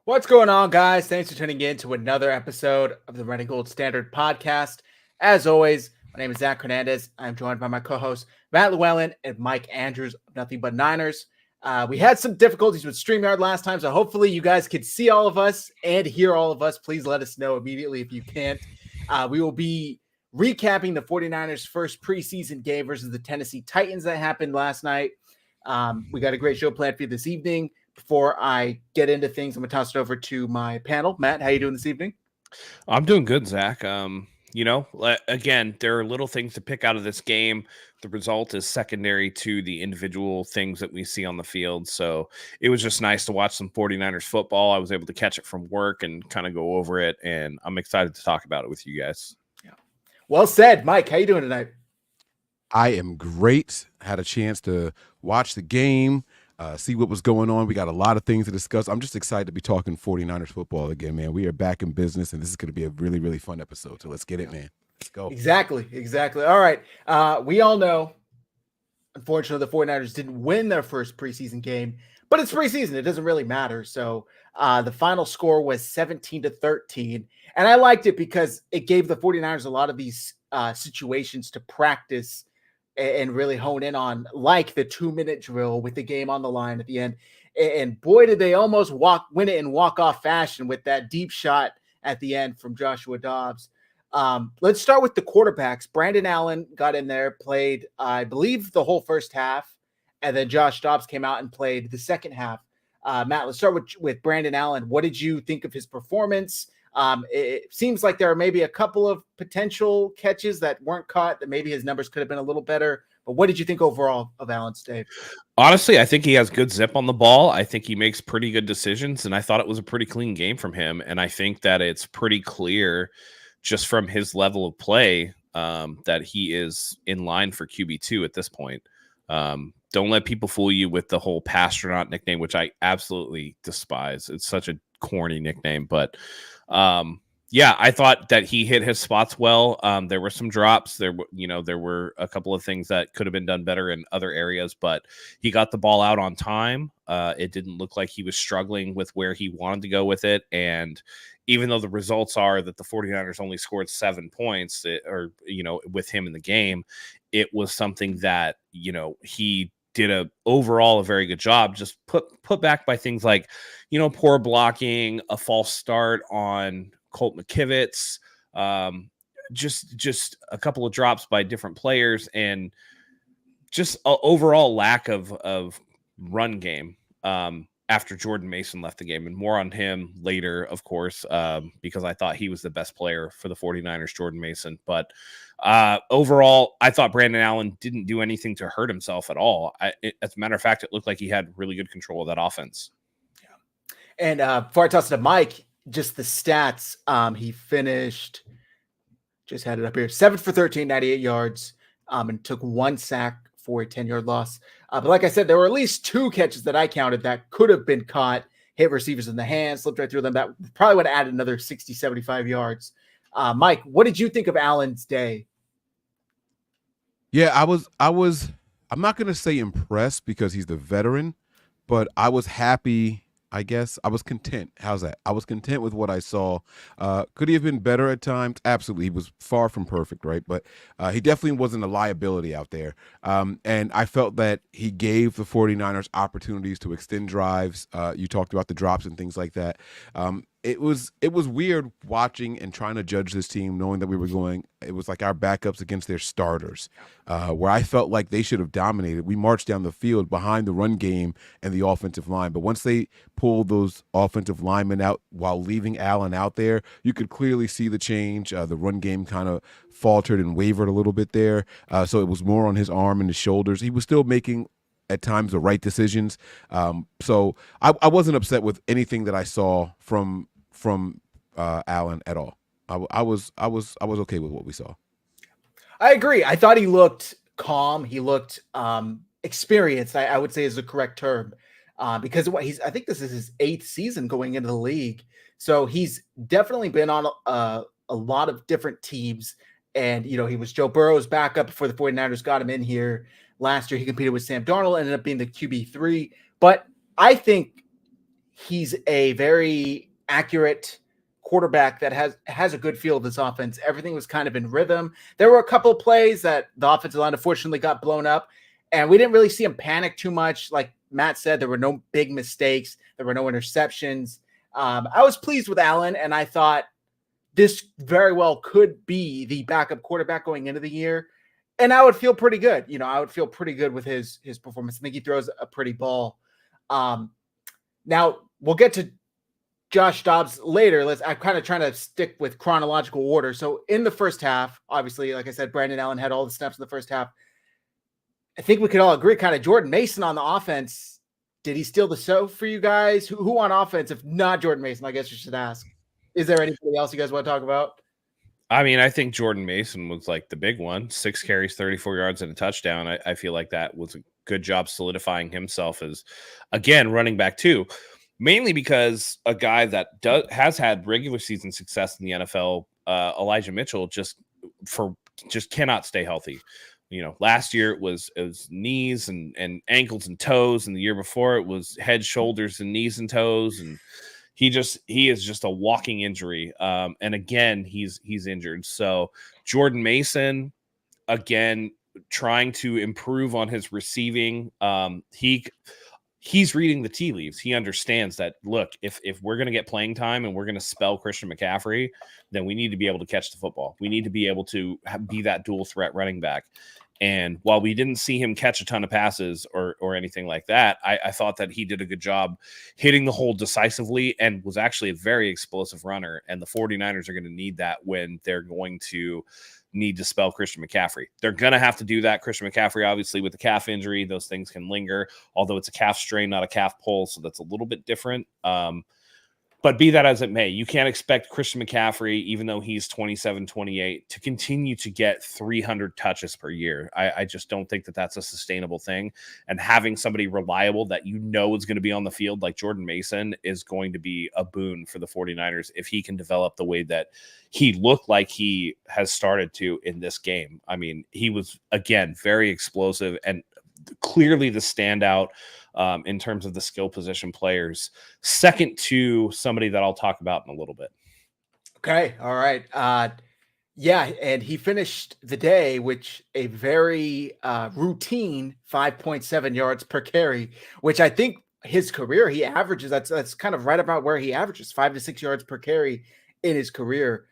What's going on, guys? Thanks for tuning in to another episode of the Red and Gold Standard podcast. As always, my name is Zach Hernandez. I'm joined by my co-hosts Matt Llewellyn and Mike Andrews of Nothing But Niners. We had some difficulties with StreamYard last time, so hopefully you guys could see all of us and hear all of us. Please let us know immediately if you can't. We will be recapping the 49ers' first preseason game versus the Tennessee Titans that happened last night. We got a great show planned for you this evening. Before I get into things, I'm going to toss it over to my panel. Matt, how you doing this evening? I'm doing good, Zach. Again, there are little things to pick out of this game. The result is secondary to the individual things that we see on the field. So it was just nice to watch some 49ers football. I was able to catch it from work and kind of go over it, and I'm excited to talk about it with you guys. Yeah. Well said. Mike, how you doing tonight? I am great. Had a chance to watch the game, see what was going on. We got a lot of things to discuss. I'm just excited to be talking 49ers football again, man. We are back in business, and this is going to be a really, really fun episode. So let's get it, man. Let's go. Exactly. All right. We all know, unfortunately, the 49ers didn't win their first preseason game, but it's preseason. It doesn't really matter. So the final score was 17-13. And I liked it because it gave the 49ers a lot of these situations to practice and really hone in on, like the 2-minute drill with the game on the line at the end. And boy, did they almost win it in walk-off fashion with that deep shot at the end from Joshua Dobbs. Let's start with the quarterbacks. Brandon Allen got in there, played, I believe, the whole first half, and then Josh Dobbs came out and played the second half. Matt, let's start with Brandon Allen. What did you think of his performance? It seems like there are maybe a couple of potential catches that weren't caught, that maybe his numbers could have been a little better. But what did you think overall of Allen's day? Honestly, I think he has good zip on the ball. I think he makes pretty good decisions, and I thought it was a pretty clean game from him. And I think that it's pretty clear just from his level of play that he is in line for QB2 at this point. Don't let people fool you with the whole Pastronaut nickname, which I absolutely despise. It's such a corny nickname, but I thought that he hit his spots well. There were some drops. There were a couple of things that could have been done better in other areas, but he got the ball out on time. It didn't look like he was struggling with where he wanted to go with it. And even though the results are that the 49ers only scored 7 points with him in the game, it was something that, he did overall a very good job, just put back by things like, poor blocking, a false start on Colt McKivitz, just a couple of drops by different players, and just an overall lack of run game after Jordan Mason left the game. And more on him later, of course, because I thought he was the best player for the 49ers, Jordan Mason. But overall, I thought Brandon Allen didn't do anything to hurt himself at all. As a matter of fact, it looked like he had really good control of that offense. Yeah. And before I toss it to Mike, just the stats, he finished, just had it up here, 7 for 13, 98 yards, and took 1 sack for a 10-yard loss. But like I said, there were at least 2 catches that I counted that could have been caught, hit receivers in the hands, slipped right through them. That probably would have added another 60, 75 yards. Mike, what did you think of Allen's day? Yeah, I'm not going to say impressed because he's the veteran, but I was happy. I guess I was content. How's that? I was content with what I saw. Could he have been better at times? Absolutely. He was far from perfect, right? But he definitely wasn't a liability out there. And I felt that he gave the 49ers opportunities to extend drives. You talked about the drops and things like that. It was weird watching and trying to judge this team, knowing that it was like our backups against their starters, where I felt like they should have dominated. We marched down the field behind the run game and the offensive line. But once they pulled those offensive linemen out while leaving Allen out there, you could clearly see the change. The run game kind of faltered and wavered a little bit there. So it was more on his arm and his shoulders. He was still making at times the right decisions. So I wasn't upset with anything that I saw from Allen at all. I was okay with what we saw. I agree. I thought he looked calm. He looked experienced, I would say is the correct term, because I think this is his 8th season going into the league. So he's definitely been on a lot of different teams. And, he was Joe Burrow's backup before the 49ers got him in here. Last year, he competed with Sam Darnold, ended up being the QB3. But I think he's a very accurate quarterback that has a good feel of this offense. Everything was kind of in rhythm. There were a couple of plays that the offensive line unfortunately got blown up, and we didn't really see him panic too much. Like Matt said, there were no big mistakes. There were no interceptions. I was pleased with Allen, and I thought this very well could be the backup quarterback going into the year. And I would feel pretty good. I would feel pretty good with his performance. I think he throws a pretty ball. Now we'll get to Josh Dobbs later. I'm kind of trying to stick with chronological order. So in the first half, obviously, like I said, Brandon Allen had all the snaps in the first half. I think we could all agree kind of Jordan Mason on the offense. Did he steal the show for you guys? Who on offense, if not Jordan Mason? I guess you should ask. Is there anybody else you guys want to talk about? I mean, I think Jordan Mason was like the big one. 6 carries, 34 yards, and a touchdown. I feel like that was a good job solidifying himself as, again, running back too. Mainly because a guy that has had regular season success in the NFL, Elijah Mitchell, just cannot stay healthy. Last year it was knees and ankles and toes, and the year before it was head, shoulders, and knees and toes, and he is just a walking injury. And again, he's injured. So Jordan Mason, again, trying to improve on his receiving. He's reading the tea leaves. He understands that, look, if we're going to get playing time and we're going to spell Christian McCaffrey, then we need to be able to catch the football. We need to be able to be that dual threat running back. And while we didn't see him catch a ton of passes or anything like that, I thought that he did a good job hitting the hole decisively and was actually a very explosive runner. And the 49ers are going to need that when they're going to need to spell Christian McCaffrey. They're going to have to do that. Christian McCaffrey, obviously, with the calf injury, those things can linger, although it's a calf strain, not a calf pull, so that's a little bit different. But be that as it may, you can't expect Christian McCaffrey, even though he's 27, 28, to continue to get 300 touches per year. I just don't think that that's a sustainable thing. And having somebody reliable that is going to be on the field like Jordan Mason is going to be a boon for the 49ers if he can develop the way that he looked like he has started to in this game. I mean, he was, again, very explosive and clearly the standout in terms of the skill position players, second to somebody that I'll talk about in a little bit. Okay. All right. Yeah. And he finished the day with a very routine 5.7 yards per carry, which I think his career, he averages, that's kind of right about where he averages 5 to 6 yards per carry in his career.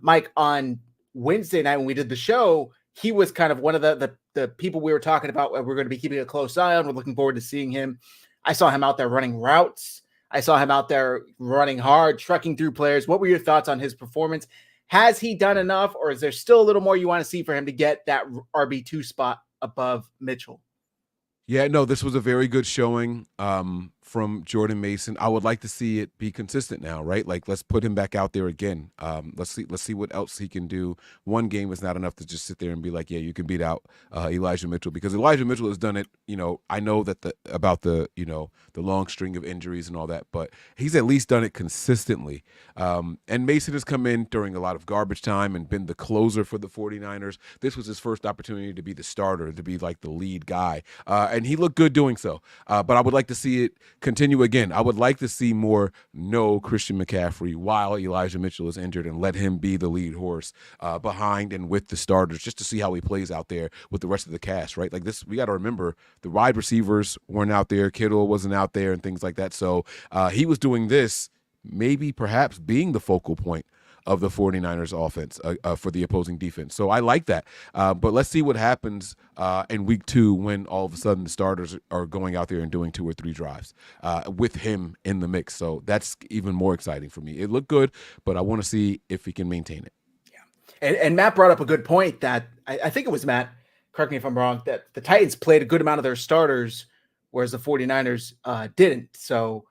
Mike, on Wednesday night when we did the show, he was kind of one of the people we were talking about. We're going to be keeping a close eye on. We're looking forward to seeing him. I saw him out there running routes. I saw him out there running hard, trucking through players. What were your thoughts on his performance? Has he done enough, or is there still a little more you want to see for him to get that RB2 spot above Mitchell? Yeah, no, this was a very good showing from Jordan Mason. I would like to see it be consistent now, right? Like, let's put him back out there again. Let's see what else he can do. One game is not enough to just sit there and be like, yeah, you can beat out Elijah Mitchell, because Elijah Mitchell has done it. I know that the long string of injuries and all that, but he's at least done it consistently. And Mason has come in during a lot of garbage time and been the closer for the 49ers. This was his first opportunity to be the starter, to be like the lead guy. And he looked good doing so. But I would like to see it continue again. I would like to see more Christian McCaffrey while Elijah Mitchell is injured, and let him be the lead horse behind and with the starters, just to see how he plays out there with the rest of the cast, right? Like this, we got to remember the wide receivers weren't out there. Kittle wasn't out there and things like that. So he was doing this, maybe perhaps being the focal point of the 49ers offense for the opposing defense. So I like that. But let's see what happens in week 2 when all of a sudden the starters are going out there and doing 2 or 3 drives with him in the mix. So that's even more exciting for me. It looked good, but I want to see if he can maintain it. Yeah. And Matt brought up a good point that I think it was Matt, correct me if I'm wrong, that the Titans played a good amount of their starters, whereas the 49ers didn't. So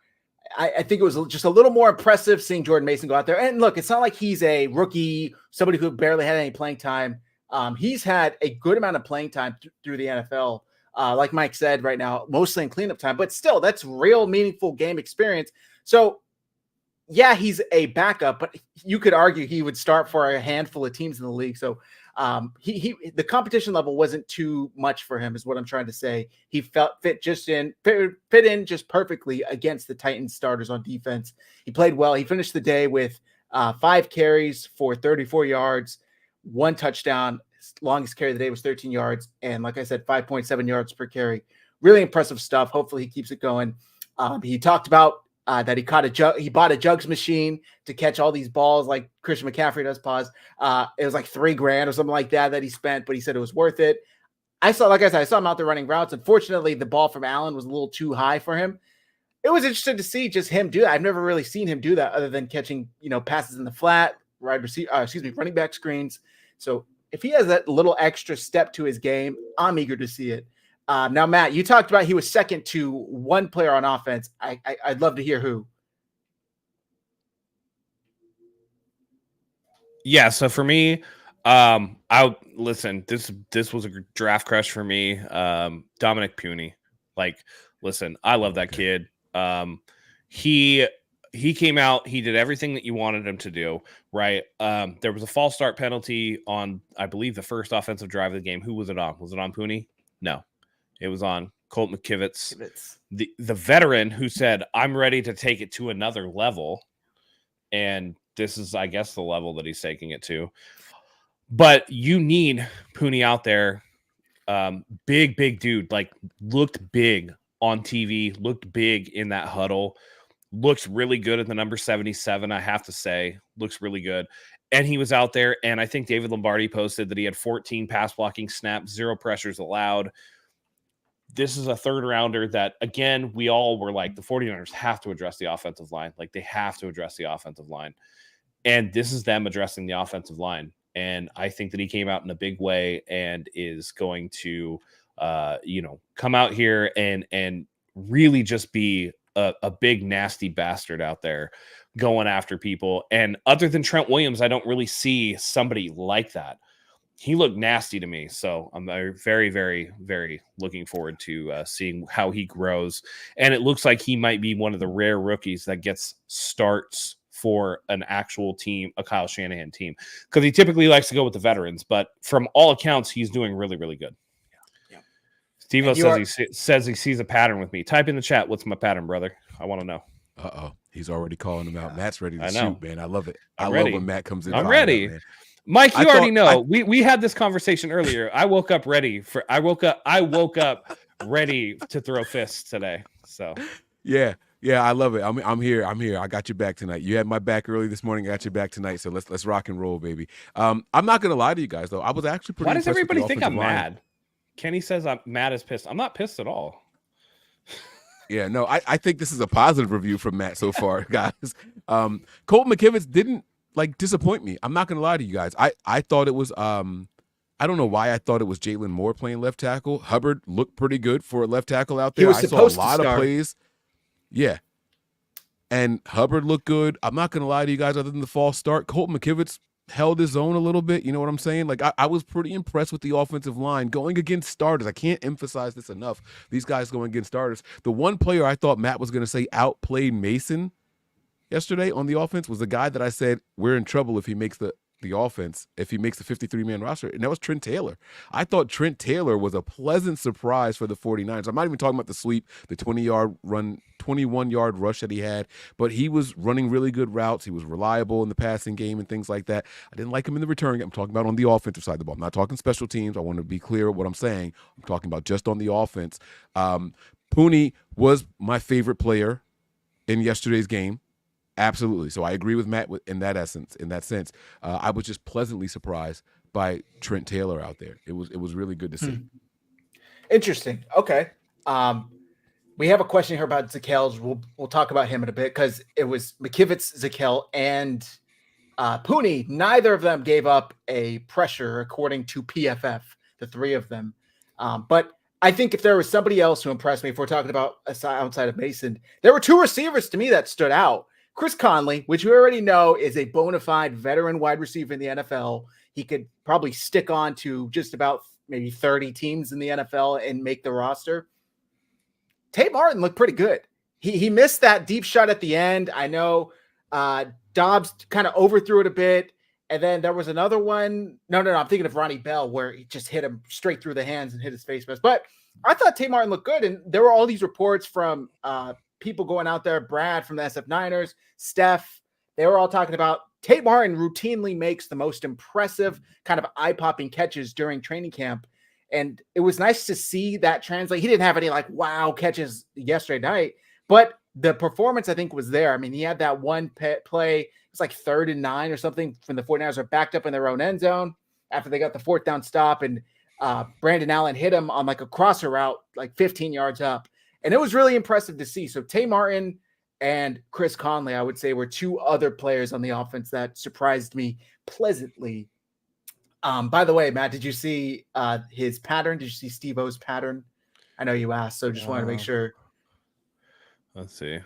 I think it was just a little more impressive seeing Jordan Mason go out there. And look, it's not like he's a rookie, somebody who barely had any playing time. He's had a good amount of playing time through the NFL. Like Mike said right now, mostly in cleanup time, but still that's real meaningful game experience. So yeah, he's a backup, but you could argue he would start for a handful of teams in the league. So The competition level wasn't too much for him, is what I'm trying to say. He fit in just perfectly against the Titans starters on defense. He played well. He finished the day with 5 carries for 34 yards, 1 touchdown. His longest carry of the day was 13 yards. And like I said, 5.7 yards per carry. Really impressive stuff. Hopefully he keeps it going. He talked about that he bought a jugs machine to catch all these balls like Christian McCaffrey does. It was like $3,000 or something like that he spent, but he said it was worth it. I saw him out there running routes. Unfortunately, the ball from Allen was a little too high for him. It was interesting to see just him do that. I've never really seen him do that other than catching, passes in the flat, running back screens. So if he has that little extra step to his game, I'm eager to see it. Now, Matt, you talked about he was second to one player on offense. I'd love to hear who. Yeah, so for me, listen, this was a draft crush for me. Dominic Puny. Like, listen, I love that kid. He came out, he did everything that you wanted him to do, right? There was a false start penalty on, I believe, the first offensive drive of the game. Who was it on? Was it on Puny? No. It was on Colt McKivitz, the veteran who said, I'm ready to take it to another level. And this is, I guess, the level that he's taking it to. But you need Puny out there. Big dude, like looked big on TV, looked big in that huddle, looks really good at the number 77, I have to say. Looks really good. And he was out there, and I think David Lombardi posted that he had 14 pass blocking snaps, 0 pressures allowed. This is a third rounder that, again, we all were like, the 49ers have to address the offensive line. Like, they have to address the offensive line. And this is them addressing the offensive line. And I think that he came out in a big way and is going to, come out here and really just be a big, nasty bastard out there going after people. And other than Trent Williams, I don't really see somebody like that. He looked nasty to me. So I'm very, very, very looking forward to seeing how he grows. And it looks like he might be one of the rare rookies that gets starts for an actual team, a Kyle Shanahan team, because he typically likes to go with the veterans. But from all accounts, he's doing really, really good. Yeah. Steve-O says he sees a pattern with me. Type in the chat, what's my pattern, brother? I want to know. Uh-oh. He's already calling him out. Matt's ready to shoot, man. I love it. I'm love ready. when Matt comes in. I'm ready. Up, Mike, you already know. We had this conversation earlier. I woke up ready ready to throw fists today. So yeah, I love it. I'm here. I got your back tonight. You had my back early this morning. I got your back tonight. So let's rock and roll, baby. I'm not gonna lie to you guys though. I was actually pretty. Why does everybody think I'm line. mad? Kenny says I'm mad as pissed. I'm not pissed at all. Yeah, no, I think this is a positive review from Matt so far, guys. Colt McKivitz didn't disappoint me. I'm not gonna lie to you guys. I thought it was I don't know why I thought it was Jalen Moore playing left tackle. Hubbard looked pretty good for a left tackle out there. I saw a lot of plays. Yeah. And Hubbard looked good. I'm not gonna lie to you guys, other than the false start, Colt McKivitz held his own a little bit. You know what I'm saying? Like I was pretty impressed with the offensive line going against starters. I can't emphasize this enough. These guys going against starters. The one player I thought Matt was gonna say outplayed Mason yesterday on the offense was the guy that I said we're in trouble if he makes the offense, if he makes the 53-man roster, and that was Trent Taylor. I thought Trent Taylor was a pleasant surprise for the 49ers. I'm not even talking about the sweep, the 20-yard run, 21-yard rush that he had, but he was running really good routes. He was reliable in the passing game and things like that. I didn't like him in the return game. I'm talking about on the offensive side of the ball. I'm not talking special teams. I want to be clear what I'm saying. I'm talking about just on the offense. Puny was my favorite player in yesterday's game. Absolutely. So I agree with Matt in that sense. I was just pleasantly surprised by Trent Taylor out there. It was really good to see. Interesting. Okay. We have a question here about Zakelj. We'll talk about him in a bit because it was McKivitz, Zakelj, and Puny. Neither of them gave up a pressure according to PFF, the 3 of them. But I think if there was somebody else who impressed me, if we're talking about outside of Mason, there were 2 receivers to me that stood out. Chris Conley, which we already know is a bona fide veteran wide receiver in the NFL. He could probably stick on to just about maybe 30 teams in the NFL and make the roster. Tate Martin looked pretty good. He missed that deep shot at the end. I know Dobbs kind of overthrew it a bit, And then there was another one. No. I'm thinking of Ronnie Bell, where he just hit him straight through the hands and hit his face mask. But I thought Tate Martin looked good. And there were all these reports from people going out there, Brad from the SF Niners, Steph. They were all talking about Tate Martin routinely makes the most impressive kind of eye-popping catches during training camp. And it was nice to see that translate. He didn't have any like wow catches yesterday night, but the performance I think was there. I mean, he had that one play. It was like 3rd and 9 or something when the 49ers are backed up in their own end zone after they got the 4th down stop. And Brandon Allen hit him on like a crosser route, like 15 yards up. And it was really impressive to see. So Tate Martin and Chris Conley, I would say, were 2 other players on the offense that surprised me pleasantly. By the way, Matt, did you see his pattern? Did you see Steve-O's pattern? I know you asked, so just wanted to make sure. Let's see.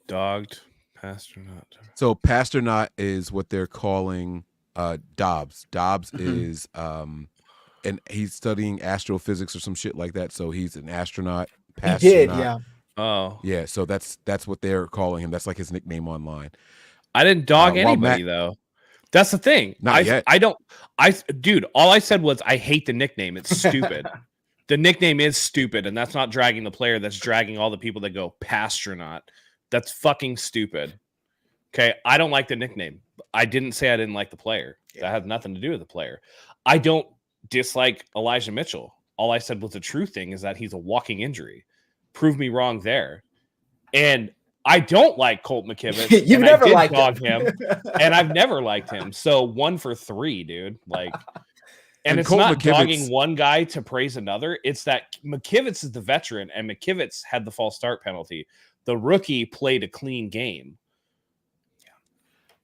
Dogged, Pasternaut. So Pasternaut is what they're calling Dobbs. Dobbs is and he's studying astrophysics or some shit like that. So he's an astronaut. Pasternaut. He did, yeah. Oh. Yeah, so that's what they're calling him. That's like his nickname online. I didn't dog anybody though. That's the thing. Not yet. Dude, all I said was I hate the nickname. It's stupid. The nickname is stupid, and that's not dragging the player. That's dragging all the people that go Pasternaut. That's fucking stupid. Okay, I don't like the nickname. I didn't say I didn't like the player. That had nothing to do with the player. I don't dislike Elijah Mitchell. All I said was the true thing is that he's a walking injury. Prove me wrong there. And I don't like Colt McKivitz. You've never liked him, and I've never liked him. So 1 for 3, dude. Like, and it's Colt not McKivitz, dogging one guy to praise another. It's that McKivitz is the veteran, and McKivitz had the false start penalty. The rookie played a clean game.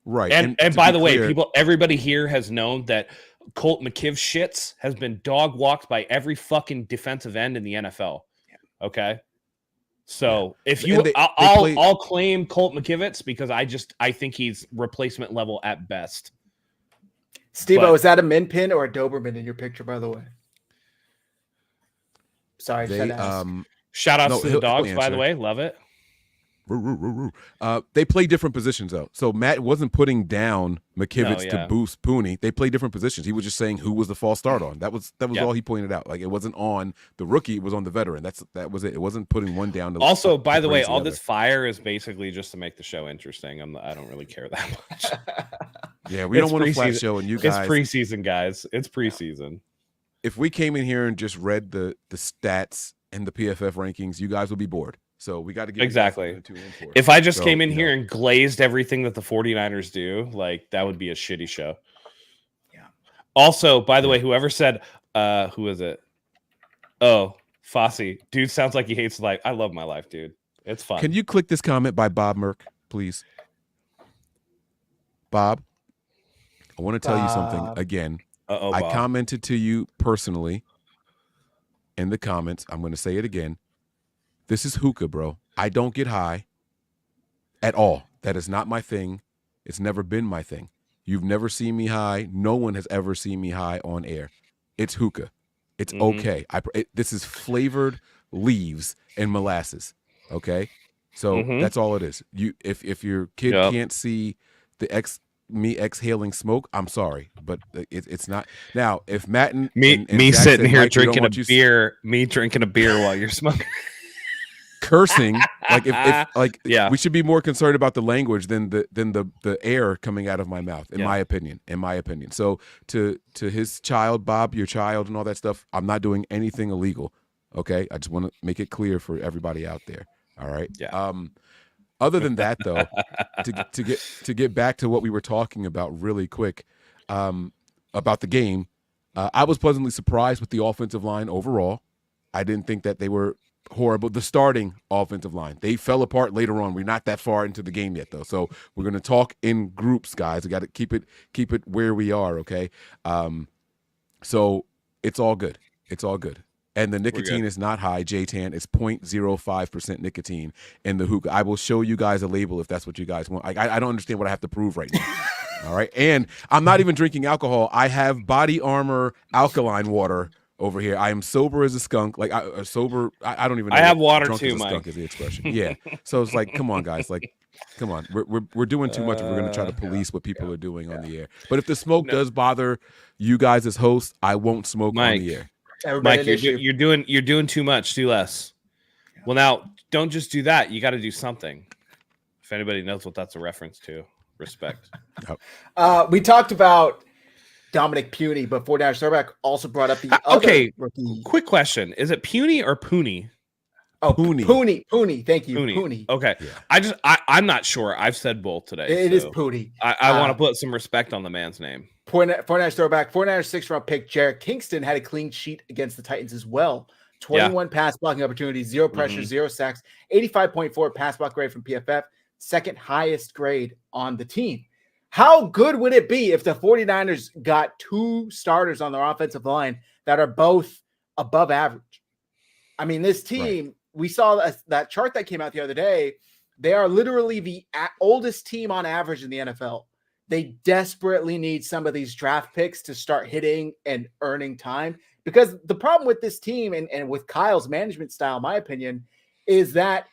Right. And by the way, everybody here has known that Colt McKiv shits has been dog walked by every fucking defensive end in the NFL. Okay. So if you, I'll claim Colt McKivitz because I think he's replacement level at best. Steve-O, is that a min pin or a Doberman in your picture, by the way? Sorry, shout outs to the dogs, by the way. Love it. They play different positions though. So Matt wasn't putting down McKivitz to boost Pooney. They play different positions. He was just saying who was the false start on. That was all he pointed out. Like it wasn't on the rookie, it was on the veteran. That was it. It wasn't putting one down. Also, by the way, all this fire is basically just to make the show interesting. I don't really care that much. Yeah, we don't want a flat show, and you guys. It's preseason, guys. It's preseason. If we came in here and just read the stats and the PFF rankings, you guys would be bored. So we got to get exactly. If I just came in here and glazed everything that the 49ers do, like that would be a shitty show. Yeah. Also, by the way, whoever said, who is it? Oh, Fossey. Dude sounds like he hates life. I love my life, dude. It's fun. Can you click this comment by Bob Merck, please? Bob, I want to tell you something again. I commented to you personally in the comments. I'm going to say it again. This is hookah, bro. I don't get high at all. That is not my thing. It's never been my thing. You've never seen me high. No one has ever seen me high on air. It's hookah. It's okay. This is flavored leaves and molasses. Okay, so that's all it is. If your kid can't see me exhaling smoke, I'm sorry, but it's not. Now, if Matt and me Zach sitting said, here drinking a beer, me drinking a beer while you're smoking. Cursing, we should be more concerned about the language than the air coming out of my mouth, in my opinion. So to his child, Bob, your child, and all that stuff, I'm not doing anything illegal. Okay, I just want to make it clear for everybody out there. All right. Yeah. Other than that, though, to get back to what we were talking about really quick, about the game, I was pleasantly surprised with the offensive line overall. I didn't think that they were horrible. The starting offensive line, they fell apart later on. We're not that far into the game yet, though, so we're going to talk in groups, guys. We got to keep it where we are, okay? So it's all good. And the nicotine is not high, J-Tan. It's 0.05% nicotine in the hookah. I will show you guys a label if that's what you guys want. I don't understand what I have to prove right now. All right? And I'm not even drinking alcohol. I have Body Armor alkaline water over here. I am sober as a skunk. Like sober. I don't even know. I have what water drunk too, as a Mike. skunk is the expression. Yeah. So it's like, come on, guys. Like, come on. We're doing too much. If we're going to try to police what people are doing on the air. But if the smoke does bother you guys as hosts, I won't smoke on the air. Mike, you're doing too much. Do less. Well, now don't just do that. You got to do something. If anybody knows what that's a reference to, respect. We talked about Dominic Puny, but 49ers throwback also brought up the other rookie. Quick question: is it Puny or Pooney? Oh, Pooney. Thank you, Pooney. Okay, yeah. I'm not sure. I've said both today. It is Pooney. I want to put some respect on the man's name. 49ers throwback. 49ers 6th-round pick Jarrett Kingston had a clean sheet against the Titans as well. 21 pass blocking opportunities, 0 pressure, 0 sacks, 85.4 pass block grade from PFF, second highest grade on the team. How good would it be if the 49ers got 2 starters on their offensive line that are both above average? I mean, this team, we saw that chart that came out the other day. They are literally the oldest team on average in the NFL. They desperately need some of these draft picks to start hitting and earning time. Because the problem with this team and with Kyle's management style, in my opinion, is that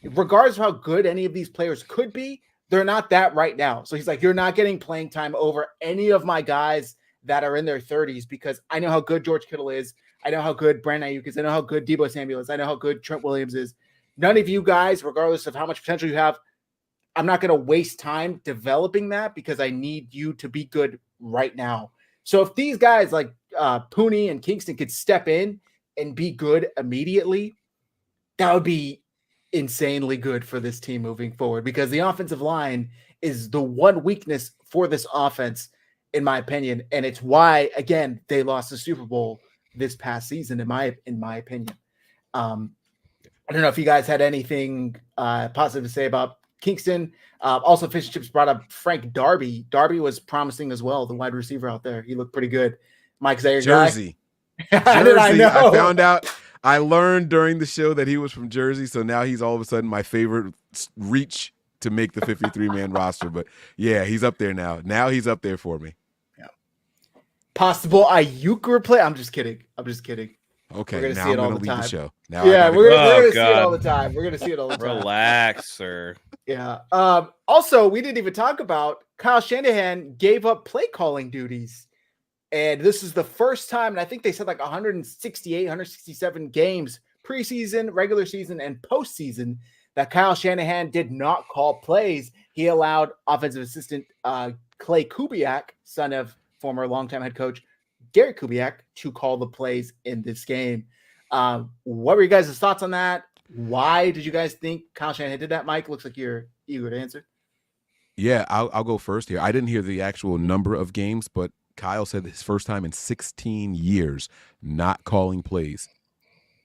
regardless of how good any of these players could be, they're not that right now. So he's like, you're not getting playing time over any of my guys that are in their 30s because I know how good George Kittle is. I know how good Brandon Ayuk is. I know how good Deebo Samuel is. I know how good Trent Williams is. None of you guys, regardless of how much potential you have, I'm not going to waste time developing that because I need you to be good right now. So if these guys like Pooney and Kingston could step in and be good immediately, that would be insanely good for this team moving forward because the offensive line is the one weakness for this offense, in my opinion. And it's why, again, they lost the Super Bowl this past season, in my opinion. I don't know if you guys had anything positive to say about Kingston. Also, Fish and Chips brought up Frank Darby. Darby was promising as well, the wide receiver out there. He looked pretty good. Mike, is that your Jersey. guy? Jersey. I know. I found out. I learned during the show that he was from Jersey, so now he's all of a sudden my favorite reach to make the 53-man roster. But yeah, he's up there now. Now he's up there for me. Yeah. Possible Ayuk replay. I'm just kidding. Okay, we're gonna now see it I'm all going to the leave time. the show. Now Yeah, we're gonna see it God. all the time. We're gonna see it all the time. Relax, sir. Yeah. Also, we didn't even talk about Kyle Shanahan gave up play calling duties. And this is the first time, and I think they said like 168, 167 games, preseason, regular season, and postseason, that Kyle Shanahan did not call plays. He allowed offensive assistant Clay Kubiak, son of former longtime head coach Gary Kubiak, to call the plays in this game. What were you guys' thoughts on that? Why did you guys think Kyle Shanahan did that? Mike, looks like you're eager to answer. Yeah, I'll go first here. I didn't hear the actual number of games, but Kyle said his first time in 16 years not calling plays.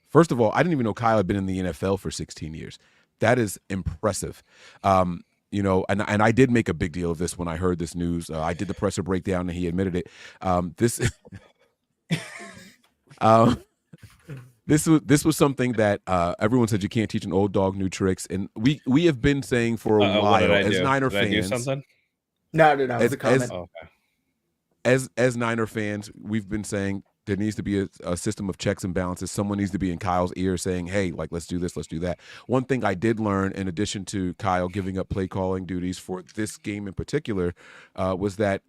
First of all, I didn't even know Kyle had been in the NFL for 16 years. That is impressive. You know, and I did make a big deal of this when I heard this news. I did the presser breakdown, and he admitted it. This was something that everyone said you can't teach an old dog new tricks, and we have been saying for a while as Niner fans. Did I do something? No, it was a comment. As Niner fans, we've been saying there needs to be a system of checks and balances. Someone needs to be in Kyle's ear saying, hey, like, let's do this, let's do that. One thing I did learn, in addition to Kyle giving up play calling duties for this game in particular, was that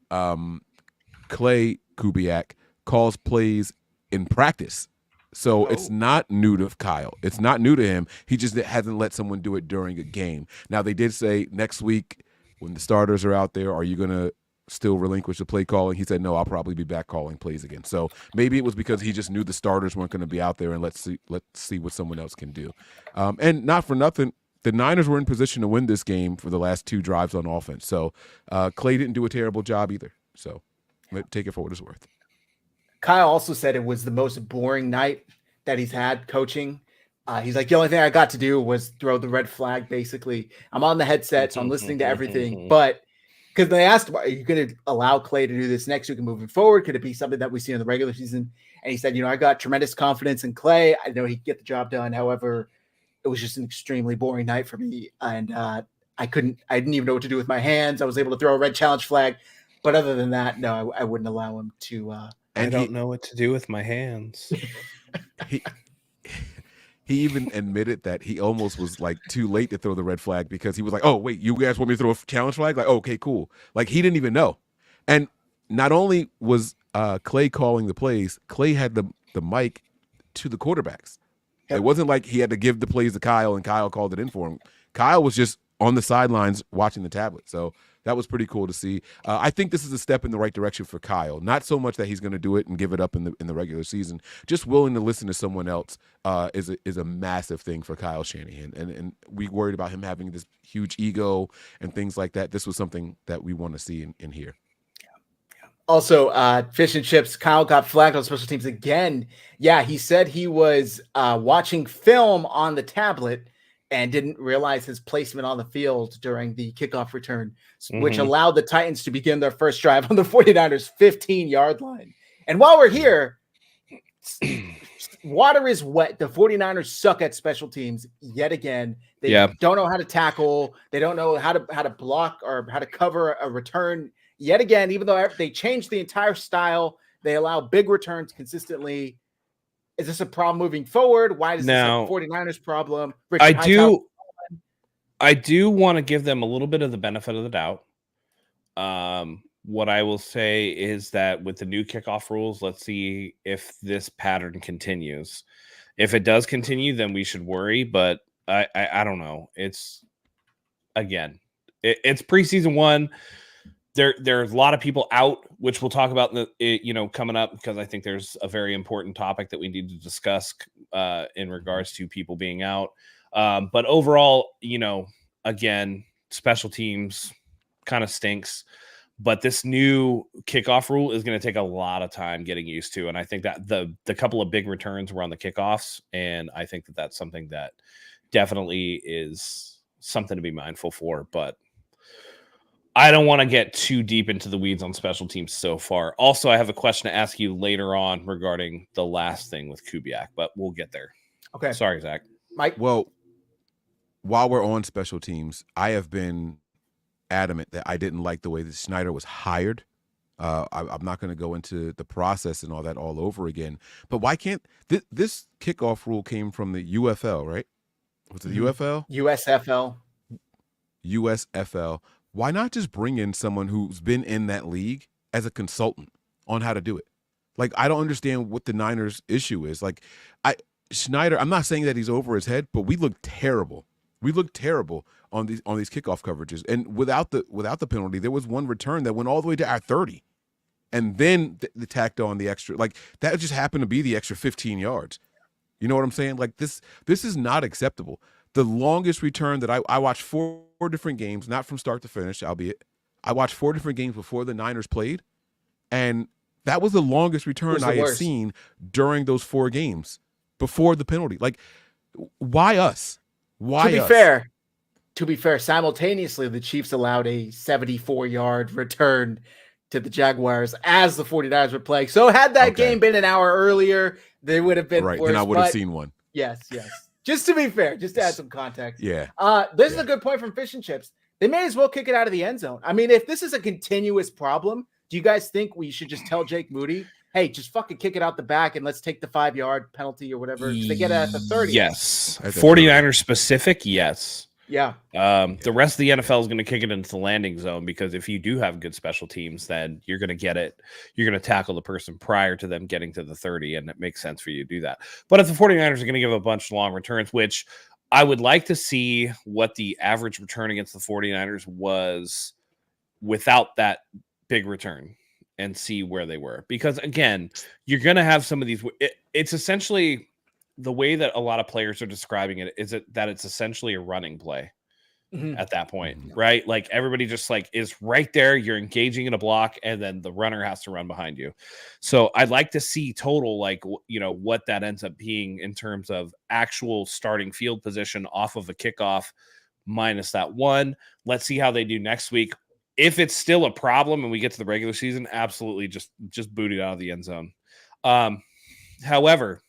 Clay Kubiak calls plays in practice. So it's not new to Kyle. It's not new to him. He just hasn't let someone do it during a game. Now, they did say next week when the starters are out there, are you going to still relinquish the play calling? He said, no, I'll probably be back calling plays again. So maybe it was because he just knew the starters weren't going to be out there, and let's see what someone else can do. And not for nothing, the Niners were in position to win this game for the last 2 drives on offense. So Clay didn't do a terrible job either. So take it for what it's worth. Kyle also said it was the most boring night that he's had coaching. He's like, the only thing I got to do was throw the red flag, basically. I'm on the headset, so I'm listening to everything. But because they asked him, are you going to allow Clay to do this next week and moving forward? Could it be something that we see in the regular season? And he said, I got tremendous confidence in Clay. I know he'd get the job done. However, it was just an extremely boring night for me. And I didn't even know what to do with my hands. I was able to throw a red challenge flag. But other than that, no, I wouldn't allow him to I don't know what to do with my hands. He he even admitted that he almost was like too late to throw the red flag because he was like, "Oh wait, you guys want me to throw a challenge flag?" Like, okay, cool. Like he didn't even know. And not only was Clay calling the plays, Clay had the mic to the quarterbacks. Yep. It wasn't like he had to give the plays to Kyle and Kyle called it in for him. Kyle was just on the sidelines watching the tablet. So that was pretty cool to see. I think this is a step in the right direction for Kyle. Not so much that he's going to do it and give it up in the regular season. Just willing to listen to someone else is a massive thing for Kyle Shanahan. And we worried about him having this huge ego and things like that. This was something that we want to see in here. Also, fish and chips, Kyle got flagged on special teams again. Yeah, he said he was watching film on the tablet and didn't realize his placement on the field during the kickoff return, which allowed the Titans to begin their first drive on the 49ers 15-yard line. And while we're here, water is wet. The 49ers suck at special teams yet again. They don't know how to tackle. They don't know how to block or how to cover a return yet again, even though they changed the entire style. They allow big returns consistently. Is this a problem moving forward? Why is this a 49ers problem? I do want to give them a little bit of the benefit of the doubt. What I will say is that with the new kickoff rules, let's see if this pattern continues. If it does continue, then we should worry. But I don't know. It's preseason 1. There's a lot of people out, which we'll talk about coming up, because I think there's a very important topic that we need to discuss in regards to people being out. But overall, again, special teams kind of stinks. But this new kickoff rule is going to take a lot of time getting used to. And I think that the couple of big returns were on the kickoffs. And I think that that's something that definitely is something to be mindful for. But I don't want to get too deep into the weeds on special teams so far. Also, I have a question to ask you later on regarding the last thing with Kubiak, but we'll get there. Okay. Sorry, Zach. Mike? Well, while we're on special teams, I have been adamant that I didn't like the way that Schneider was hired. I'm not going to go into the process and all that all over again. But why can't this kickoff rule came from the UFL, right? Was it the UFL? USFL. USFL. Why not just bring in someone who's been in that league as a consultant on how to do it? Like, I don't understand what the Niners' issue is. Like, Schneider, I'm not saying that he's over his head, but we look terrible. We look terrible on these kickoff coverages. And without the penalty, there was one return that went all the way to our 30. And then they tacked on the extra. Like, that just happened to be the extra 15 yards. You know what I'm saying? Like, this is not acceptable. The longest return that I watched 4 different games, not from start to finish, albeit. I watched 4 different games before the Niners played, and that was the longest return I had seen during those 4 games before the penalty. Like, why us? Why us? To be fair, simultaneously, the Chiefs allowed a 74-yard return to the Jaguars as the 49ers were playing. So had that game been an hour earlier, they would have been right. worse, then I would have seen one. Yes. Just to be fair, just to add some context. Yeah. This is a good point from Fish and Chips. They may as well kick it out of the end zone. I mean, if this is a continuous problem, do you guys think we should just tell Jake Moody, hey, just fucking kick it out the back and let's take the 5-yard penalty or whatever? They get it at the 30. Yes. 49ers specific, yes. Yeah. The rest of the NFL is going to kick it into the landing zone, because if you do have good special teams, then you're going to get it. You're going to tackle the person prior to them getting to the 30, and it makes sense for you to do that. But if the 49ers are going to give a bunch of long returns, which I would like to see what the average return against the 49ers was without that big return and see where they were. Because, again, you're going to have some of these. It's essentially the way that a lot of players are describing it is that it's essentially a running play at that point, right? Like, everybody just like is right there. You're engaging in a block, and then the runner has to run behind you. So I'd like to see total, like, what that ends up being in terms of actual starting field position off of a kickoff minus that one. Let's see how they do next week. If it's still a problem and we get to the regular season, absolutely just boot it out of the end zone. However,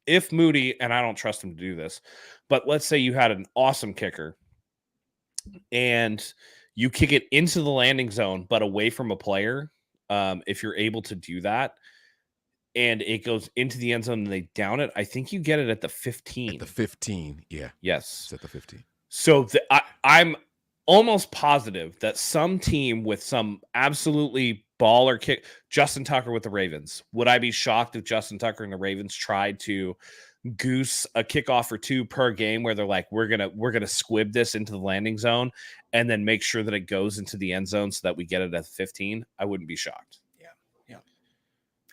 if Moody, and I don't trust him to do this, but let's say you had an awesome kicker and you kick it into the landing zone, but away from a player, if you're able to do that, and it goes into the end zone and they down it, I think you get it at the 15. At the 15, yeah. Yes. It's at the 15. So I'm almost positive that some team with some absolutely baller kick, Justin Tucker with the Ravens. Would I be shocked if Justin Tucker and the Ravens tried to goose a kickoff or two per game where they're like, we're gonna squib this into the landing zone and then make sure that it goes into the end zone so that we get it at 15? I wouldn't be shocked. Yeah.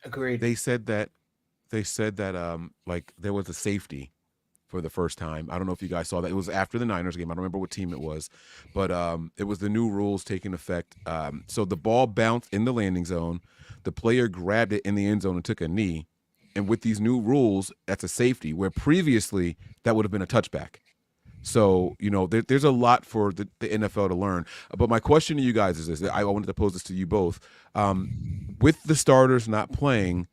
Agreed. They said that like there was a safety for the first time. I don't know if you guys saw that. It was after the Niners game. I don't remember what team it was, but it was the new rules taking effect. So the ball bounced in the landing zone. The player grabbed it in the end zone and took a knee. And with these new rules, that's a safety, where previously that would have been a touchback. So, there's a lot for the NFL to learn. But my question to you guys is this. I wanted to pose this to you both. With the starters not playing,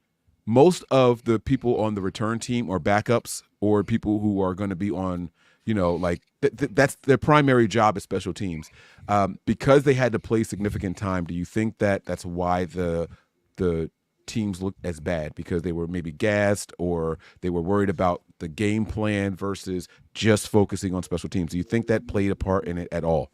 most of the people on the return team are backups or people who are going to be on, that's their primary job as special teams. Because they had to play significant time, do you think that that's why the teams look as bad? Because they were maybe gassed or they were worried about the game plan versus just focusing on special teams? Do you think that played a part in it at all?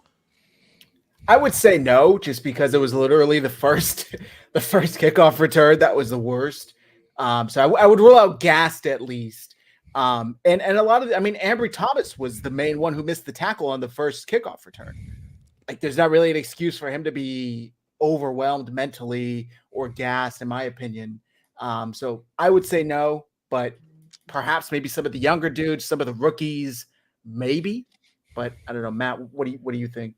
I would say no, just because it was literally the first kickoff return that was the worst. So I would rule out gassed at least. And a lot of, Ambry Thomas was the main one who missed the tackle on the first kickoff return. Like, there's not really an excuse for him to be overwhelmed mentally or gassed, in my opinion. So I would say no, but perhaps maybe some of the younger dudes, some of the rookies, maybe. But I don't know, Matt. What do you think?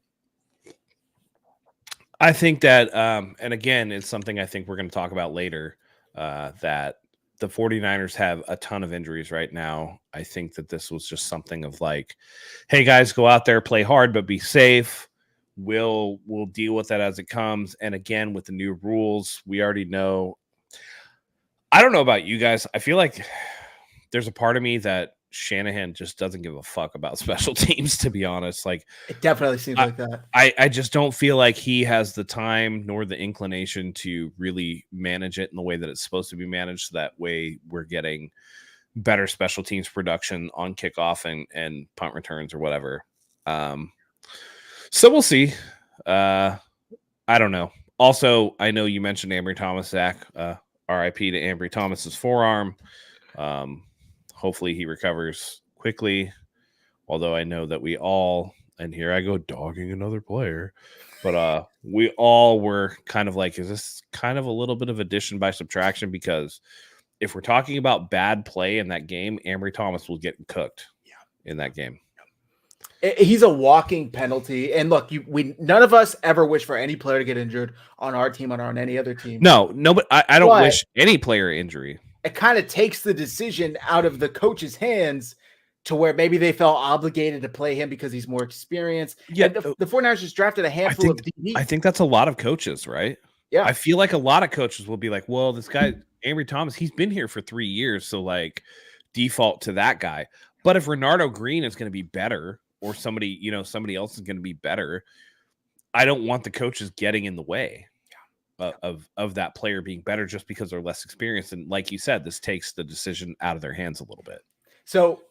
I think that, and again, it's something I think we're going to talk about later, that the 49ers have a ton of injuries right now. I think that this was just something of like, hey, guys, go out there, play hard, but be safe. We'll deal with that as it comes. And again, with the new rules, we already know. I don't know about you guys. I feel like there's a part of me that Shanahan just doesn't give a fuck about special teams, to be honest. Like, it definitely seems like that. I just don't feel like he has the time nor the inclination to really manage it in the way that it's supposed to be managed. So that way we're getting better special teams production on kickoff and punt returns or whatever. So we'll see. I don't know. Also, I know you mentioned Ambry Thomas, Zach. RIP to Ambry Thomas's forearm. Hopefully he recovers quickly. Although I know that we all, and here I go dogging another player, but we all were kind of like, is this kind of a little bit of addition by subtraction? Because if we're talking about bad play in that game, Ambry Thomas was getting cooked in that game. He's a walking penalty. And look, none of us ever wish for any player to get injured on our team or on any other team. No, but I don't wish any player injury. It kind of takes the decision out of the coach's hands to where maybe they felt obligated to play him because he's more experienced. Yeah, the 49ers just drafted a handful of DBs. I think that's a lot of coaches, right? Yeah. I feel like a lot of coaches will be like, well, this guy, Ambry Thomas, he's been here for 3 years, so like default to that guy. But if Renardo Green is going to be better or somebody else is going to be better, I don't want the coaches getting in the way of that player being better just because they're less experienced. And like you said, this takes the decision out of their hands a little bit. So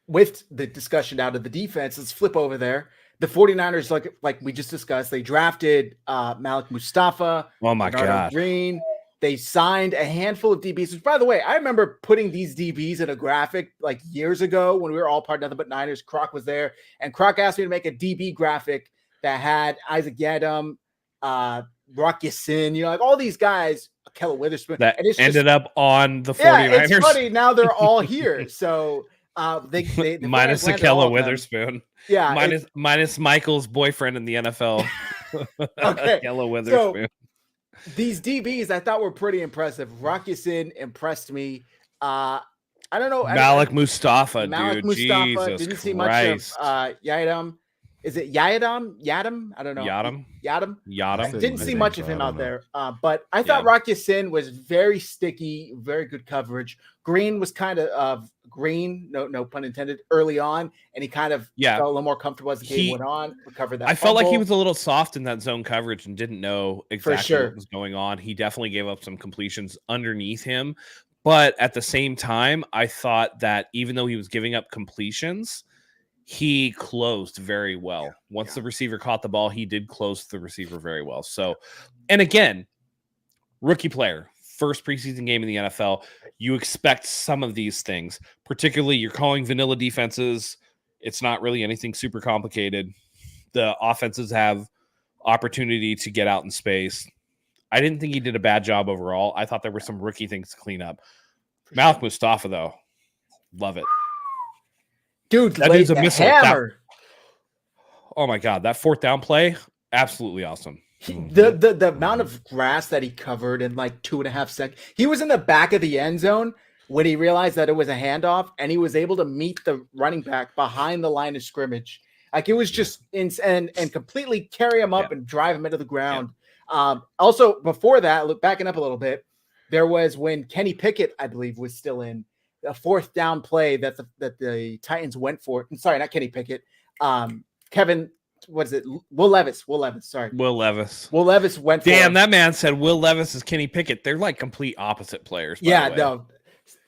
with the discussion out of the defense, let's flip over there. The 49ers, like we just discussed, they drafted Malik Mustafa. Oh my God. Green. They signed a handful of DBs, which, by the way, I remember putting these DBs in a graphic like years ago when we were all part of Nothing But Niners. Croc was there, and Croc asked me to make a DB graphic that had Isaac Yadam, Rock Ya-Sin, like all these guys, Kella Witherspoon. That ended up on the 49ers. Yeah, it's funny. Now they're all here. So they minus Kella Witherspoon. Yeah. Minus Michael's boyfriend in the NFL. Okay. Kella Witherspoon. So, these DBs I thought were pretty impressive. Rock Ya-Sin impressed me. I don't know. Malik Mustafa, Malik dude. Mustafa. Jesus Didn't see Christ. much of Yadam. Is it Yadam? I don't know. Yadam. Didn't see much of him out there. But I thought Rock Ya-Sin was very sticky, very good coverage. Green was kind of green, no pun intended, early on, and he kind of felt a little more comfortable as the game went on. Recovered that. I felt like he was a little soft in that zone coverage and didn't know exactly what was going on. He definitely gave up some completions underneath him. But at the same time, I thought that even though he was giving up completions, he closed very well. Once the receiver caught the ball, he did close the receiver very well. So, and again, rookie player, first preseason game in the NFL, you expect some of these things, particularly you're calling vanilla defenses. It's not really anything super complicated. The offenses have opportunity to get out in space. I didn't think he did a bad job overall. I thought there were some rookie things to clean up. Malik Mustafa, though, love it. Dude, that dude's a missile. Hammer. Oh my God, that fourth down play, absolutely awesome. The amount of grass that he covered in like 2.5 seconds. He was in the back of the end zone when he realized that it was a handoff, and he was able to meet the running back behind the line of scrimmage. Like, it was just and completely carry him up and drive him into the ground. Also, before that, backing up a little bit, there was when Kenny Pickett, I believe, was still in a fourth down play that the Titans went for. Sorry, not Kenny Pickett. Kevin, what is it? Will Levis. Sorry. Will Levis went for. Damn, that man said Will Levis is Kenny Pickett. They're like complete opposite players. No.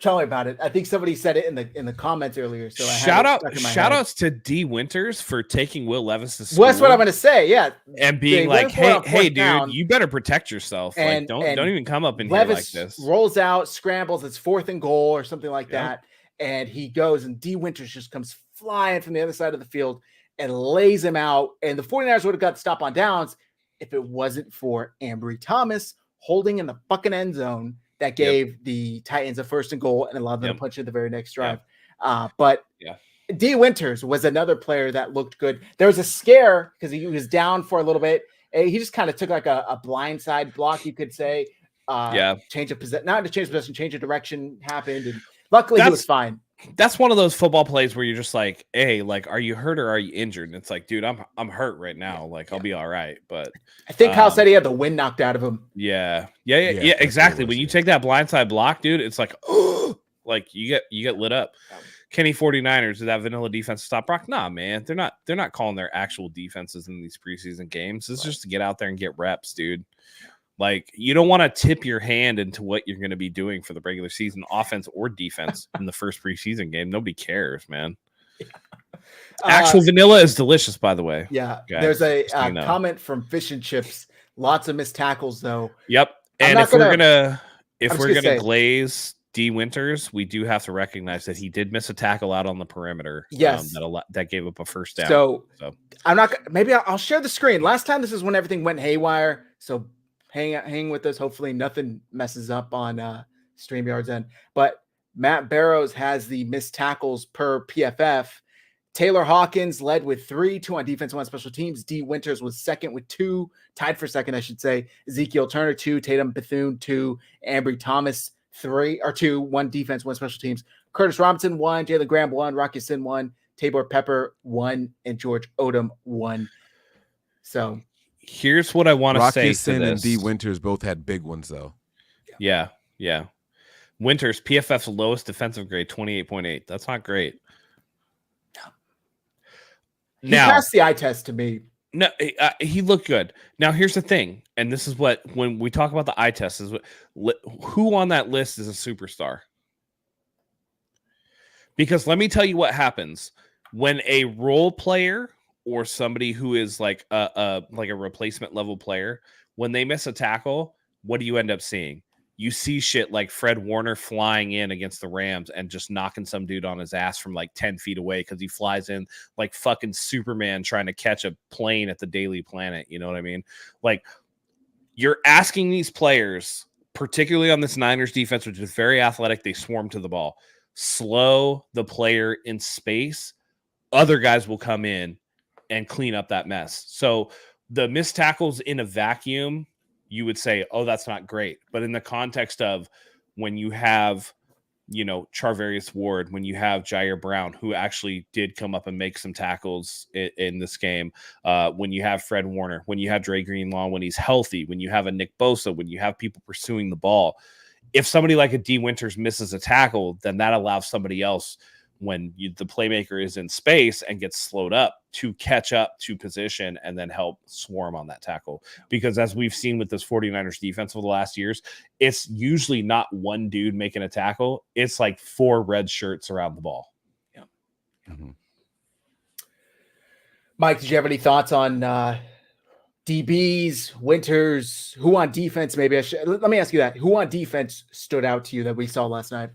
Tell me about it. I think somebody said it in the comments earlier. So shout outs to D Winters for taking Will Levis to school. Well, that's what I'm going to say. Yeah, and being like, hey, dude, you better protect yourself. Like, don't even come up in Levis here like this. Rolls out, scrambles. It's 4th and goal or something like that, and he goes, and D Winters just comes flying from the other side of the field and lays him out. And the 49ers would have got the stop on downs if it wasn't for Ambry Thomas holding in the fucking end zone. That gave the Titans a 1st and goal and allowed them to punch in the very next drive. But D Winters was another player that looked good. There was a scare because he was down for a little bit. He just kind of took like a blindside block, you could say. Change of possession, not to change possession, change of direction happened. And luckily he was fine. That's one of those football plays where you're just like, hey, like, are you hurt or are you injured? And it's like, dude, I'm hurt right now. Like, I'll be all right. But I think Kyle said he had the wind knocked out of him. Yeah, exactly. When you take that blindside block, dude, it's like, oh, like you get lit up. Kenny 49ers, did that vanilla defense stop Brock? Nah, man. They're not calling their actual defenses in these preseason games. It's just to get out there and get reps, dude. Like, you don't want to tip your hand into what you're going to be doing for the regular season, offense or defense, in the first preseason game. Nobody cares, man. Actual vanilla is delicious, by the way. Yeah, guys, there's a comment from Fish and Chips. Lots of missed tackles, though. Yep. And if we're gonna glaze D Winters, we do have to recognize that he did miss a tackle out on the perimeter. Yes, that gave up a first down. So I'm not. Maybe I'll share the screen. Last time, this is when everything went haywire. So hang with us. Hopefully nothing messes up on StreamYard's end. But Matt Barrows has the missed tackles per PFF. Taylor Hawkins led with 3, 2 on defense, 1 on special teams. D Winters was second with 2, tied for second, I should say. Ezekiel Turner 2, Tatum Bethune 2, Ambry Thomas 2, 1 defense, 1 special teams. Curtis Robinson 1, Jalen Graham 1, Rocky Sin 1, Tabor Pepper 1, and George Odom 1. So here's what I want to say. Sin and D Winters both had big ones, though. Yeah. Winters, PFF's lowest defensive grade, 28.8. That's not great. He passed the eye test to me. No, he looked good. Now, here's the thing, and this is what, when we talk about the eye test, is who on that list is a superstar? Because let me tell you what happens when a role player or somebody who is like a replacement level player, when they miss a tackle, what do you end up seeing? You see shit like Fred Warner flying in against the Rams and just knocking some dude on his ass from like 10 feet away because he flies in like fucking Superman trying to catch a plane at the Daily Planet. You know what I mean? Like, you're asking these players, particularly on this Niners defense, which is very athletic, they swarm to the ball, slow the player in space. Other guys will come in and clean up that mess. So the missed tackles in a vacuum, you would say, oh, that's not great. But in the context of when you have, Charvarius Ward, when you have Jair Brown, who actually did come up and make some tackles in this game, when you have Fred Warner, when you have Dre Greenlaw, when he's healthy, when you have a Nick Bosa, when you have people pursuing the ball, if somebody like a D Winters misses a tackle, then that allows somebody else the playmaker is in space and gets slowed up to catch up to position and then help swarm on that tackle. Because as we've seen with this 49ers defense over the last years, it's usually not one dude making a tackle. It's like 4 red shirts around the ball. Yeah. Mm-hmm. Mike, did you have any thoughts on DBs, Winters, who on defense? Maybe let me ask you that. Who on defense stood out to you that we saw last night?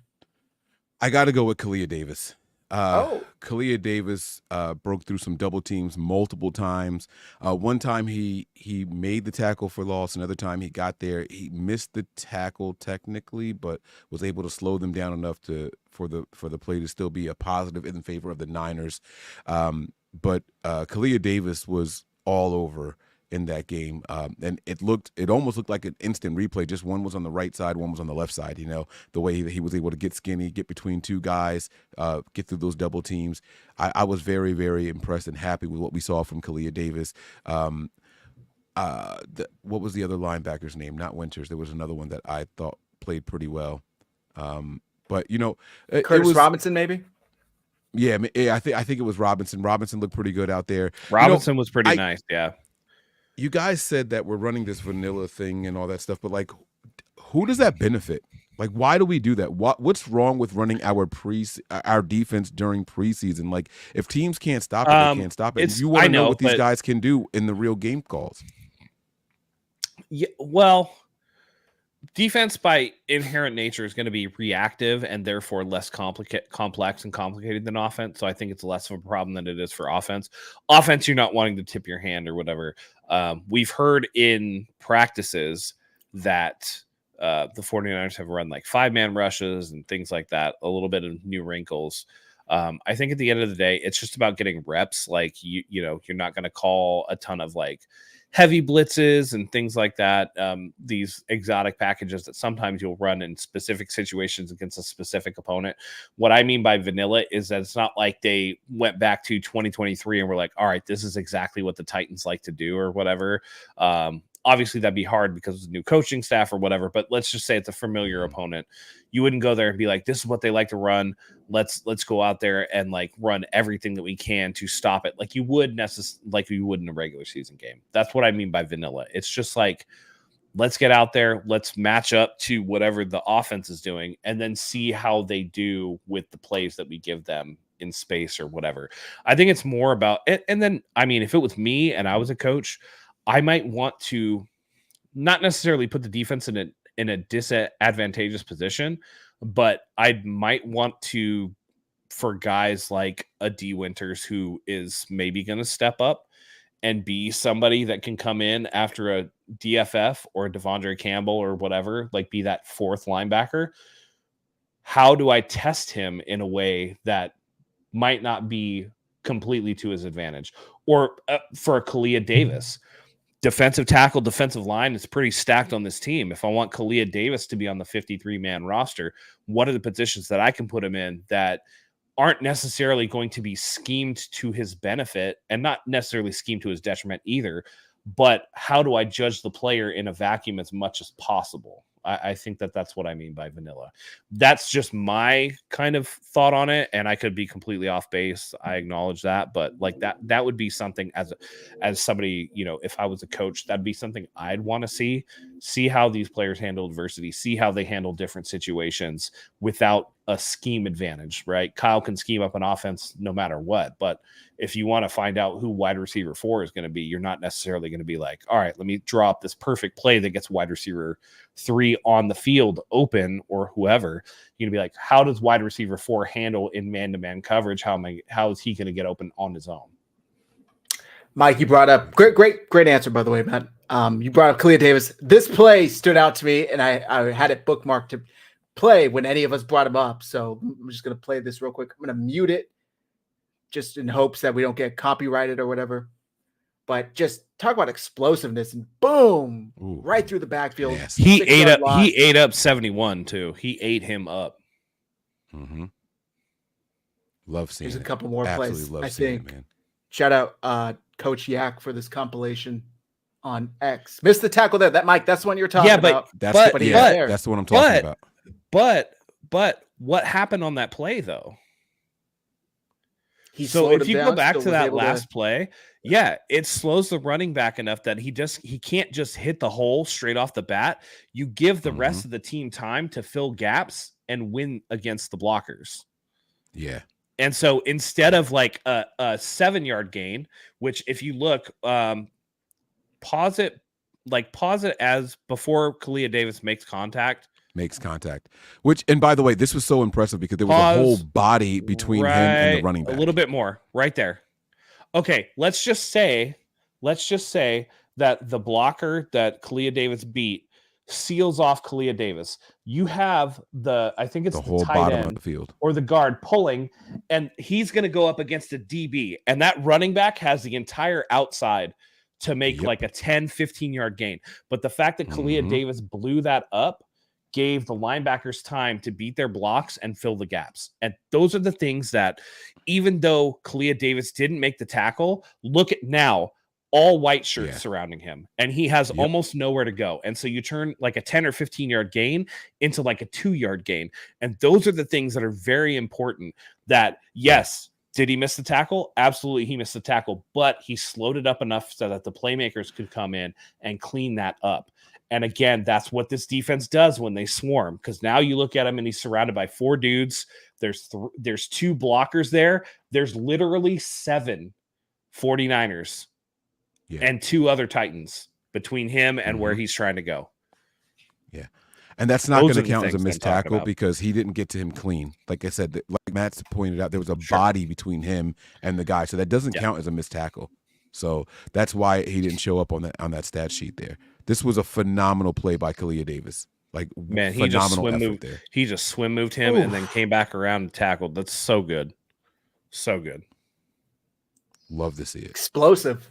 I got to go with Kalia Davis. Kalia Davis broke through some double teams multiple times. One time he made the tackle for loss. Another time he got there. He missed the tackle technically, but was able to slow them down enough for the play to still be a positive in favor of the Niners. But Kalia Davis was all over in that game, and it almost looked like an instant replay. Just one was on the right side, one was on the left side. The way he was able to get skinny, get between 2 guys, get through those double teams. I was very, very impressed and happy with what we saw from Kalia Davis. What was the other linebacker's name? Not Winters. There was another one that I thought played pretty well. But Curtis Robinson, maybe. Yeah, I think it was Robinson. Robinson looked pretty good out there. Robinson was pretty nice. Yeah. You guys said that we're running this vanilla thing and all that stuff, but like, who does that benefit? Like, why do we do that? What's wrong with running our defense during preseason? Like, if teams can't stop it, they can't stop it. You want to know what these guys can do in the real game calls. Yeah, well, defense by inherent nature is going to be reactive and therefore less complex and complicated than offense. So I think it's less of a problem than it is for offense. Offense, you're not wanting to tip your hand or whatever. We've heard in practices that the 49ers have run like 5-man rushes and things like that, a little bit of new wrinkles. I think at the end of the day, it's just about getting reps. Like, you're not going to call a ton of like heavy blitzes and things like that. These exotic packages that sometimes you'll run in specific situations against a specific opponent. What I mean by vanilla is that it's not like they went back to 2023 and were like, all right, this is exactly what the Titans like to do or whatever. Obviously that'd be hard because of the new coaching staff or whatever, but let's just say it's a familiar opponent. You wouldn't go there and be like, this is what they like to run. Let's go out there and like run everything that we can to stop it. Like you would in a regular season game. That's what I mean by vanilla. It's just like, let's get out there. Let's match up to whatever the offense is doing and then see how they do with the plays that we give them in space or whatever. I think it's more about it. And then, I mean, if it was me and I was a coach, I might want to not necessarily put the defense in a disadvantageous position, but I might want to, for guys like a D Winters who is maybe going to step up and be somebody that can come in after a DFF or a Devondre Campbell or whatever, like be that 4th linebacker. How do I test him in a way that might not be completely to his advantage? Or for a Kalia Davis, defensive tackle, defensive line is pretty stacked on this team. If I want Kalia Davis to be on the 53-man roster, what are the positions that I can put him in that aren't necessarily going to be schemed to his benefit and not necessarily schemed to his detriment either, but how do I judge the player in a vacuum as much as possible? I think that's what I mean by vanilla. That's just my kind of thought on it, and I could be completely off base. I acknowledge that, but like that would be something as somebody, if I was a coach, that'd be something I'd want to see how these players handle adversity, see how they handle different situations without a scheme advantage, right? Kyle can scheme up an offense no matter what, but if you want to find out who wide receiver 4 is going to be, you're not necessarily going to be like, all right, let me draw up this perfect play that gets wide receiver 3 on the field open or whoever. You're going to be like, how does wide receiver 4 handle in man-to-man coverage? How is he going to get open on his own? Mike, you brought up great answer, by the way, Matt. You brought up Kalia Davis. This play stood out to me, and I had it bookmarked to play when any of us brought him up. So I'm just going to play this real quick. I'm going to mute it just in hopes that we don't get copyrighted or whatever. But just talk about explosiveness and boom, right through the backfield. Yes. He ate up 71 too. He ate him up. Mm-hmm. Love seeing There's it. a couple more Absolutely plays. love I seeing think. It, man. Shout out Coach Yak for this compilation on X. Missed the tackle there. That's the one you're talking about. That's the one I'm talking about. But what happened on that play though? He So slowed if him you go down, back still to was that able last play, yeah, it slows the running back enough that he can't just hit the hole straight off the bat. You give the rest of the team time to fill gaps and win against the blockers. Yeah. And so instead of like a 7-yard gain, which if you look, pause it as before Kalia Davis makes contact. Which, and by the way, this was so impressive because there was a whole body between him and the running back. A little bit more right there. Okay, let's just say that the blocker that Kalia Davis beat seals off Kalia Davis. You have I think it's the whole tight bottom end of the field or the guard pulling, and he's going to go up against a DB, and that running back has the entire outside to make like a 10, 15-yard gain. But the fact that Kalia Davis blew that up gave the linebackers time to beat their blocks and fill the gaps. And those are the things that, even though Kalia Davis didn't make the tackle, look at now, all white shirts surrounding him, and he has almost nowhere to go. And so you turn like a 10 or 15-yard gain into like a 2-yard gain. And those are the things that are very important that, yes, did he miss the tackle? Absolutely, he missed the tackle, but he slowed it up enough so that the playmakers could come in and clean that up. And again, that's what this defense does when they swarm, because now you look at him and he's surrounded by 4 dudes. There's 2 blockers there. There's literally 7 49ers and 2 other Titans between him and where he's trying to go. Yeah. And that's not going to count as a missed tackle because he didn't get to him clean. Like I said, like Matt's pointed out, there was a body between him and the guy. So that doesn't count as a missed tackle. So that's why he didn't show up on that stat sheet there. This was a phenomenal play by Kalia Davis. Like, man, he just swim moved him and then came back around and tackled. That's so good. So good. Love to see it. Explosive.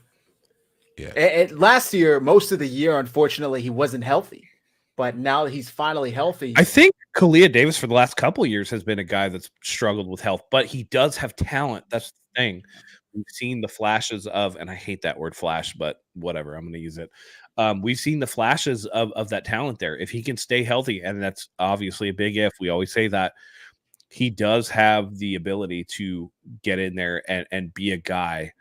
Yeah. Last year, most of the year, unfortunately, he wasn't healthy. But now that he's finally healthy. I think Kalia Davis for the last couple of years has been a guy that's struggled with health, but he does have talent. That's the thing. We've seen the flashes of, and I hate that word flash, but whatever, I'm going to use it. We've seen the flashes of that talent there. If he can stay healthy, and that's obviously a big if, we always say that, he does have the ability to get in there and be a guy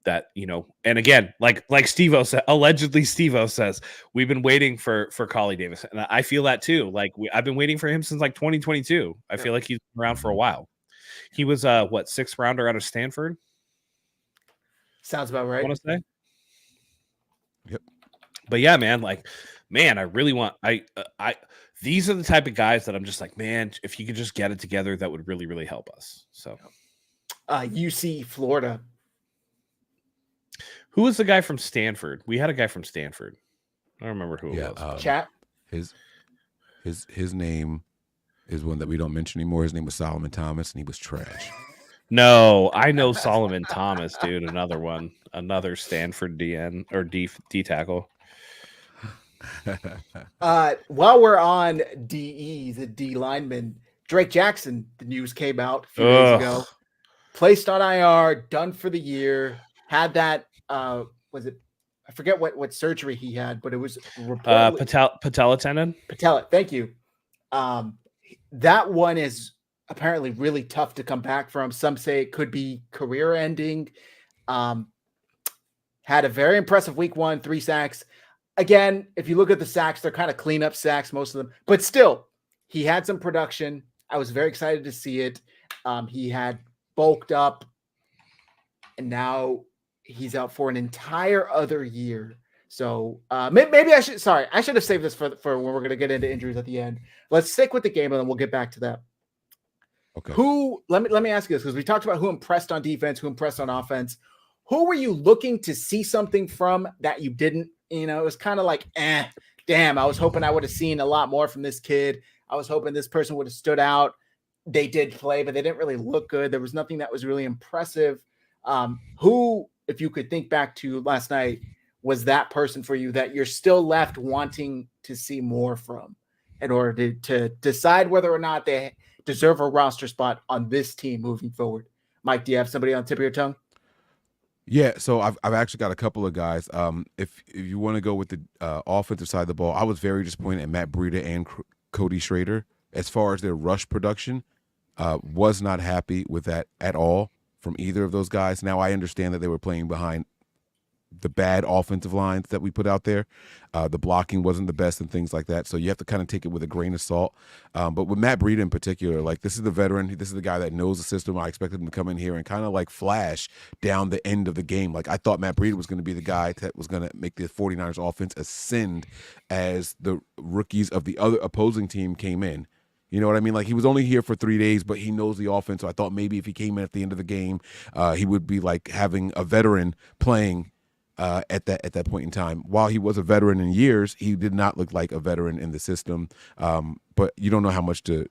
that, you know, and again, like Steve-O said, allegedly Steve-O says, we've been waiting for Kalia Davis. And I feel that too. Like I've been waiting for him since like 2022. I feel like he's been around for a while. He was 6th rounder out of Stanford. Sounds about right. I want to say. Yep. But yeah, man, I really want, these are the type of guys that I'm just like, man, if you could just get it together, that would really, really help us. So UC Florida. Who was the guy from Stanford? We had a guy from Stanford. I don't remember who it was. Chat. His name is one that we don't mention anymore. His name was Solomon Thomas, and he was trash. No, I know Solomon Thomas, dude. Another one, another Stanford DN or D tackle. While we're on DE, the D lineman, Drake Jackson, the news came out a few days ago. Placed on IR, done for the year. Had that. Was it? I forget what surgery he had, but it was patella tendon. Patella. Thank you. That one is apparently really tough to come back from. Some say it could be career ending. Had a very impressive week 1, 3 sacks. Again, if you look at the sacks, they're kind of cleanup sacks, most of them, but still he had some production. I was very excited to see it. He had bulked up and now he's out for an entire other year. So maybe I should have saved this for when we're going to get into injuries at the end. Let's stick with the game and then we'll get back to that. Okay. Let me ask you this, because we talked about who impressed on defense, who impressed on offense. Who were you looking to see something from that you didn't? You know, it was kind of like, damn, I was hoping I would have seen a lot more from this kid. I was hoping this person would have stood out. They did play, but they didn't really look good. There was nothing that was really impressive. Who, if you could think back to last night, was that person for you that you're still left wanting to see more from in order to decide whether or not they deserve a roster spot on this team moving forward? Mike, do you have somebody on the tip of your tongue? Yeah, so I've actually got a couple of guys. If you want to go with the offensive side of the ball, I was very disappointed at Matt Breida and Cody Schrader as far as their rush production. Was not happy with that at all. from either of those guys. Now I understand that they were playing behind the bad offensive lines that we put out there. The blocking wasn't the best and things like that. So you have to kind of take it with a grain of salt. But with Matt Breida in particular, like this is the veteran. This is the guy that knows the system. I expected him to come in here and kind of like flash down the end of the game. Like I thought Matt Breida was going to be the guy that was going to make the 49ers offense ascend as the rookies of the other opposing team came in. You know what I mean? Like he was only here for 3 days, but he knows the offense. So I thought maybe if he came in at the end of the game, he would be like having a veteran playing at that point in time. While he was a veteran in years, he did not look like a veteran in the system. But you don't know how much to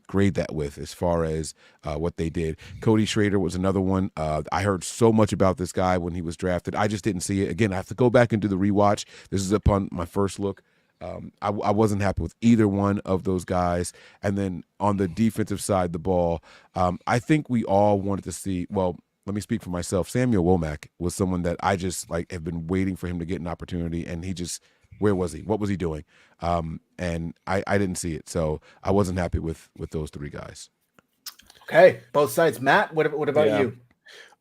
grade that with as far as what they did. Cody Schrader was another one. I heard so much about this guy when he was drafted. I just didn't see it. Again, I have to go back and do the rewatch. This is upon my first look. I wasn't happy with either one of those guys. And then on the defensive side of the ball, I think we all wanted to see, well, let me speak for myself. Samuel Womack was someone that I just like have been waiting for him to get an opportunity, and he just, where was he? What was he doing? And I didn't see it, so I wasn't happy with those three guys. Okay, both sides. Matt, what about you?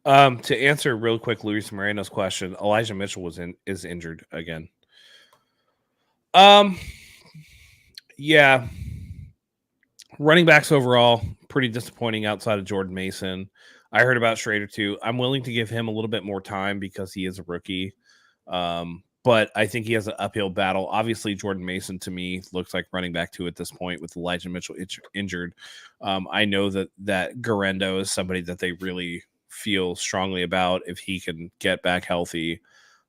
To answer real quick Luis Moreno's question, Elijah Mitchell is injured again. Yeah. Running backs overall, pretty disappointing outside of Jordan Mason. I heard about Schrader too. I'm willing to give him a little bit more time because he is a rookie. But I think he has an uphill battle. Obviously, Jordan Mason to me looks like running back 2 at this point with Elijah Mitchell injured. I know that Garendo is somebody that they really feel strongly about if he can get back healthy.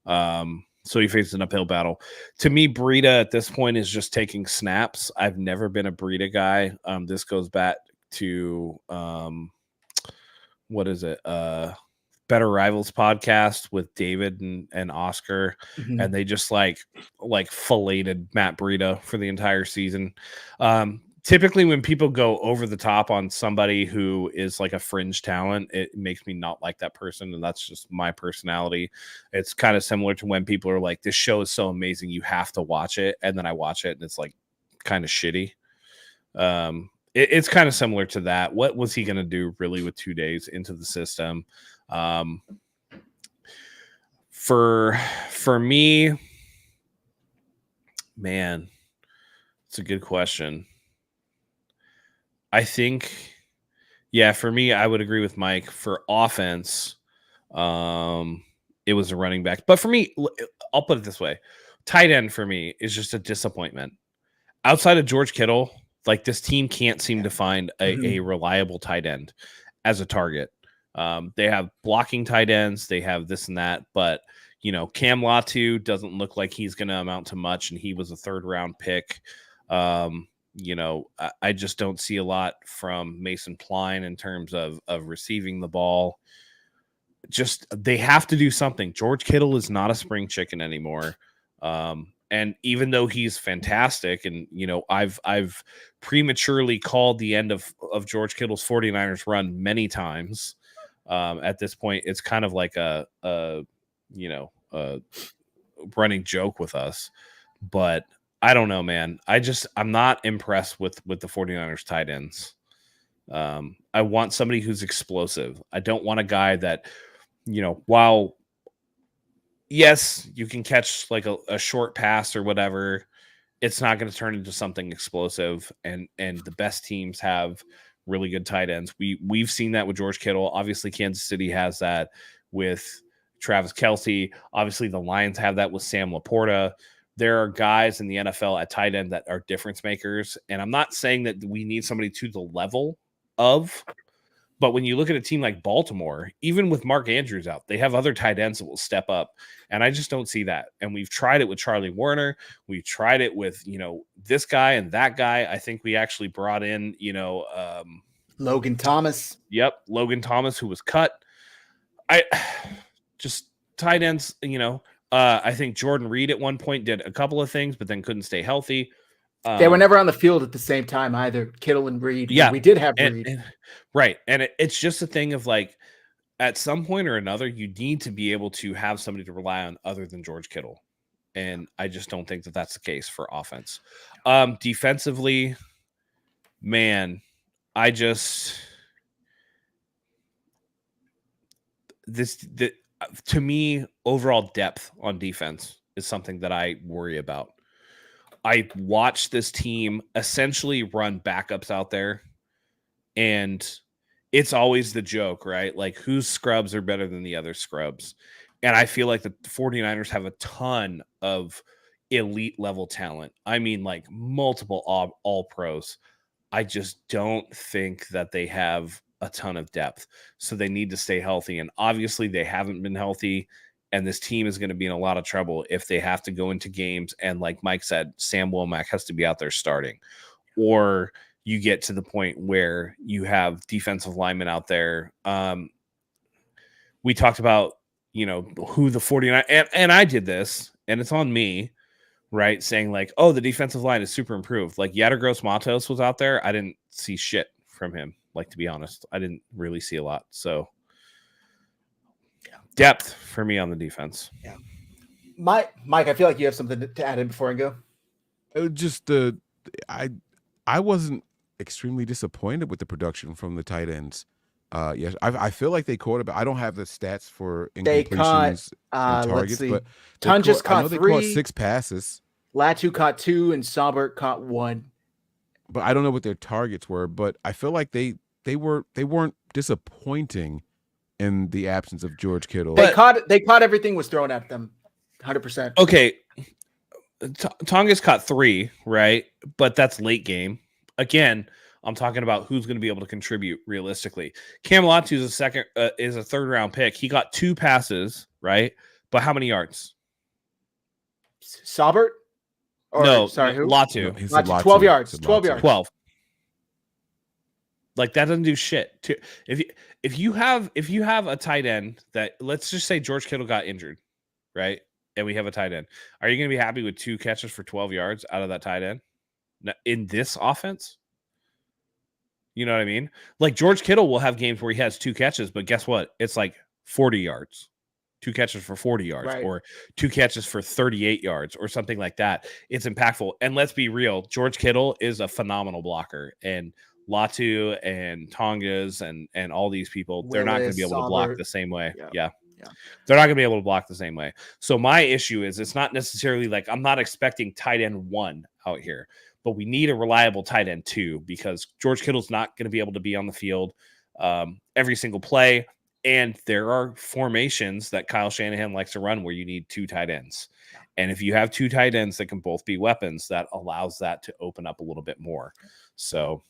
So he faces an uphill battle. To me, Breida at this point is just taking snaps. I've never been a Breida guy. This goes back to what is it? Better Rivals podcast with David and Oscar, and they just like filleted Matt Breida for the entire season. Typically when people go over the top on somebody who is like a fringe talent, it makes me not like that person, and that's just my personality. It's kind of similar to when people are like, this show is so amazing, you have to watch it, and then I watch it and it's like kind of shitty. It's kind of similar to that. What was he going to do really with 2 days into the system? For me, man, it's a good question. I think, yeah, for me, I would agree with Mike. For offense, it was a running back. But for me, I'll put it this way. Tight end for me is just a disappointment. Outside of George Kittle, like this team can't seem to find a reliable tight end as a target. They have blocking tight ends. They have this and that. But, Cam Latu doesn't look like he's going to amount to much, and he was a 3rd-round pick. I just don't see a lot from Mason Pline in terms of receiving the ball. Just they have to do something. George Kittle is not a spring chicken anymore. And even though he's fantastic, and I've prematurely called the end of George Kittle's 49ers run many times. At this point, it's kind of like a running joke with us. But I don't know, man. I'm not impressed with the 49ers tight ends. I want somebody who's explosive. I don't want a guy that, while yes, you can catch like a short pass or whatever, it's not going to turn into something explosive. And the best teams have really good tight ends. We've seen that with George Kittle. Obviously, Kansas City has that with Travis Kelce. Obviously, the Lions have that with Sam Laporta. There are guys in the NFL at tight end that are difference makers. And I'm not saying that we need somebody to the level of, but when you look at a team like Baltimore, even with Mark Andrews out, they have other tight ends that will step up. And I just don't see that. And we've tried it with Charlie Warner. We've tried it with, this guy and that guy. I think we actually brought in, Logan Thomas. Yep. Logan Thomas, who was cut. Just tight ends, I think Jordan Reed at one point did a couple of things, but then couldn't stay healthy. They were never on the field at the same time either, Kittle and Reed. Yeah, we did have Reed. Right. And it's just a thing of like, at some point or another, you need to be able to have somebody to rely on other than George Kittle. And I just don't think that that's the case for offense. Defensively, man, to me, overall depth on defense is something that I worry about. I watched this team essentially run backups out there, and it's always the joke, right? Like, whose scrubs are better than the other scrubs? And I feel like the 49ers have a ton of elite level talent. I mean, like multiple all pros. I just don't think that they have a ton of depth. So they need to stay healthy. And obviously they haven't been healthy. And this team is going to be in a lot of trouble if they have to go into games. And like Mike said, Sam Womack has to be out there starting. Or you get to the point where you have defensive linemen out there. We talked about, who the 49, and I did this, and it's on me, right? Saying like, oh, the defensive line is super improved. Like Yader Gross-Matos was out there. I didn't see shit from him. Like, to be honest, I didn't really see a lot. So depth for me on the defense. Yeah. Mike, I feel like you have something to add in before I go. Just I wasn't extremely disappointed with the production from the tight ends. Yes, I feel like they caught about. I don't have the stats for incompletions and targets, but Tunges caught I know 3. They caught 6 passes. Latu caught 2, and Saubert caught 1. But I don't know what their targets were. But I feel like they weren't disappointing in the absence of George Kittle. They caught everything was thrown at them, 100%. Okay, Tonga's caught 3, right? But that's late game. Again, I'm talking about who's going to be able to contribute realistically. Cam Latu is a 3rd round pick. He got 2 passes, right? But how many yards? Saubert? No, sorry, who? Latu. No, Latu. 12 yards. 12 yards. 12. Like, that doesn't do shit. If you have a tight end that, let's just say George Kittle got injured, right? And we have a tight end. Are you going to be happy with 2 catches for 12 yards out of that tight end in this offense? You know what I mean? Like, George Kittle will have games where he has 2 catches, but guess what? It's like 40 yards, 2 catches for 40 yards, right, or 2 catches for 38 yards or something like that. It's impactful. And let's be real, George Kittle is a phenomenal blocker, and Latu and Tongas and all these people, they're not going to be able to block the same way. Yeah. They're not going to be able to block the same way. So my issue is, it's not necessarily like, I'm not expecting tight end 1 out here, but we need a reliable tight end 2, because George Kittle's not going to be able to be on the field every single play. And there are formations that Kyle Shanahan likes to run where you need 2 tight ends. And if you have 2 tight ends that can both be weapons, that allows that to open up a little bit more. So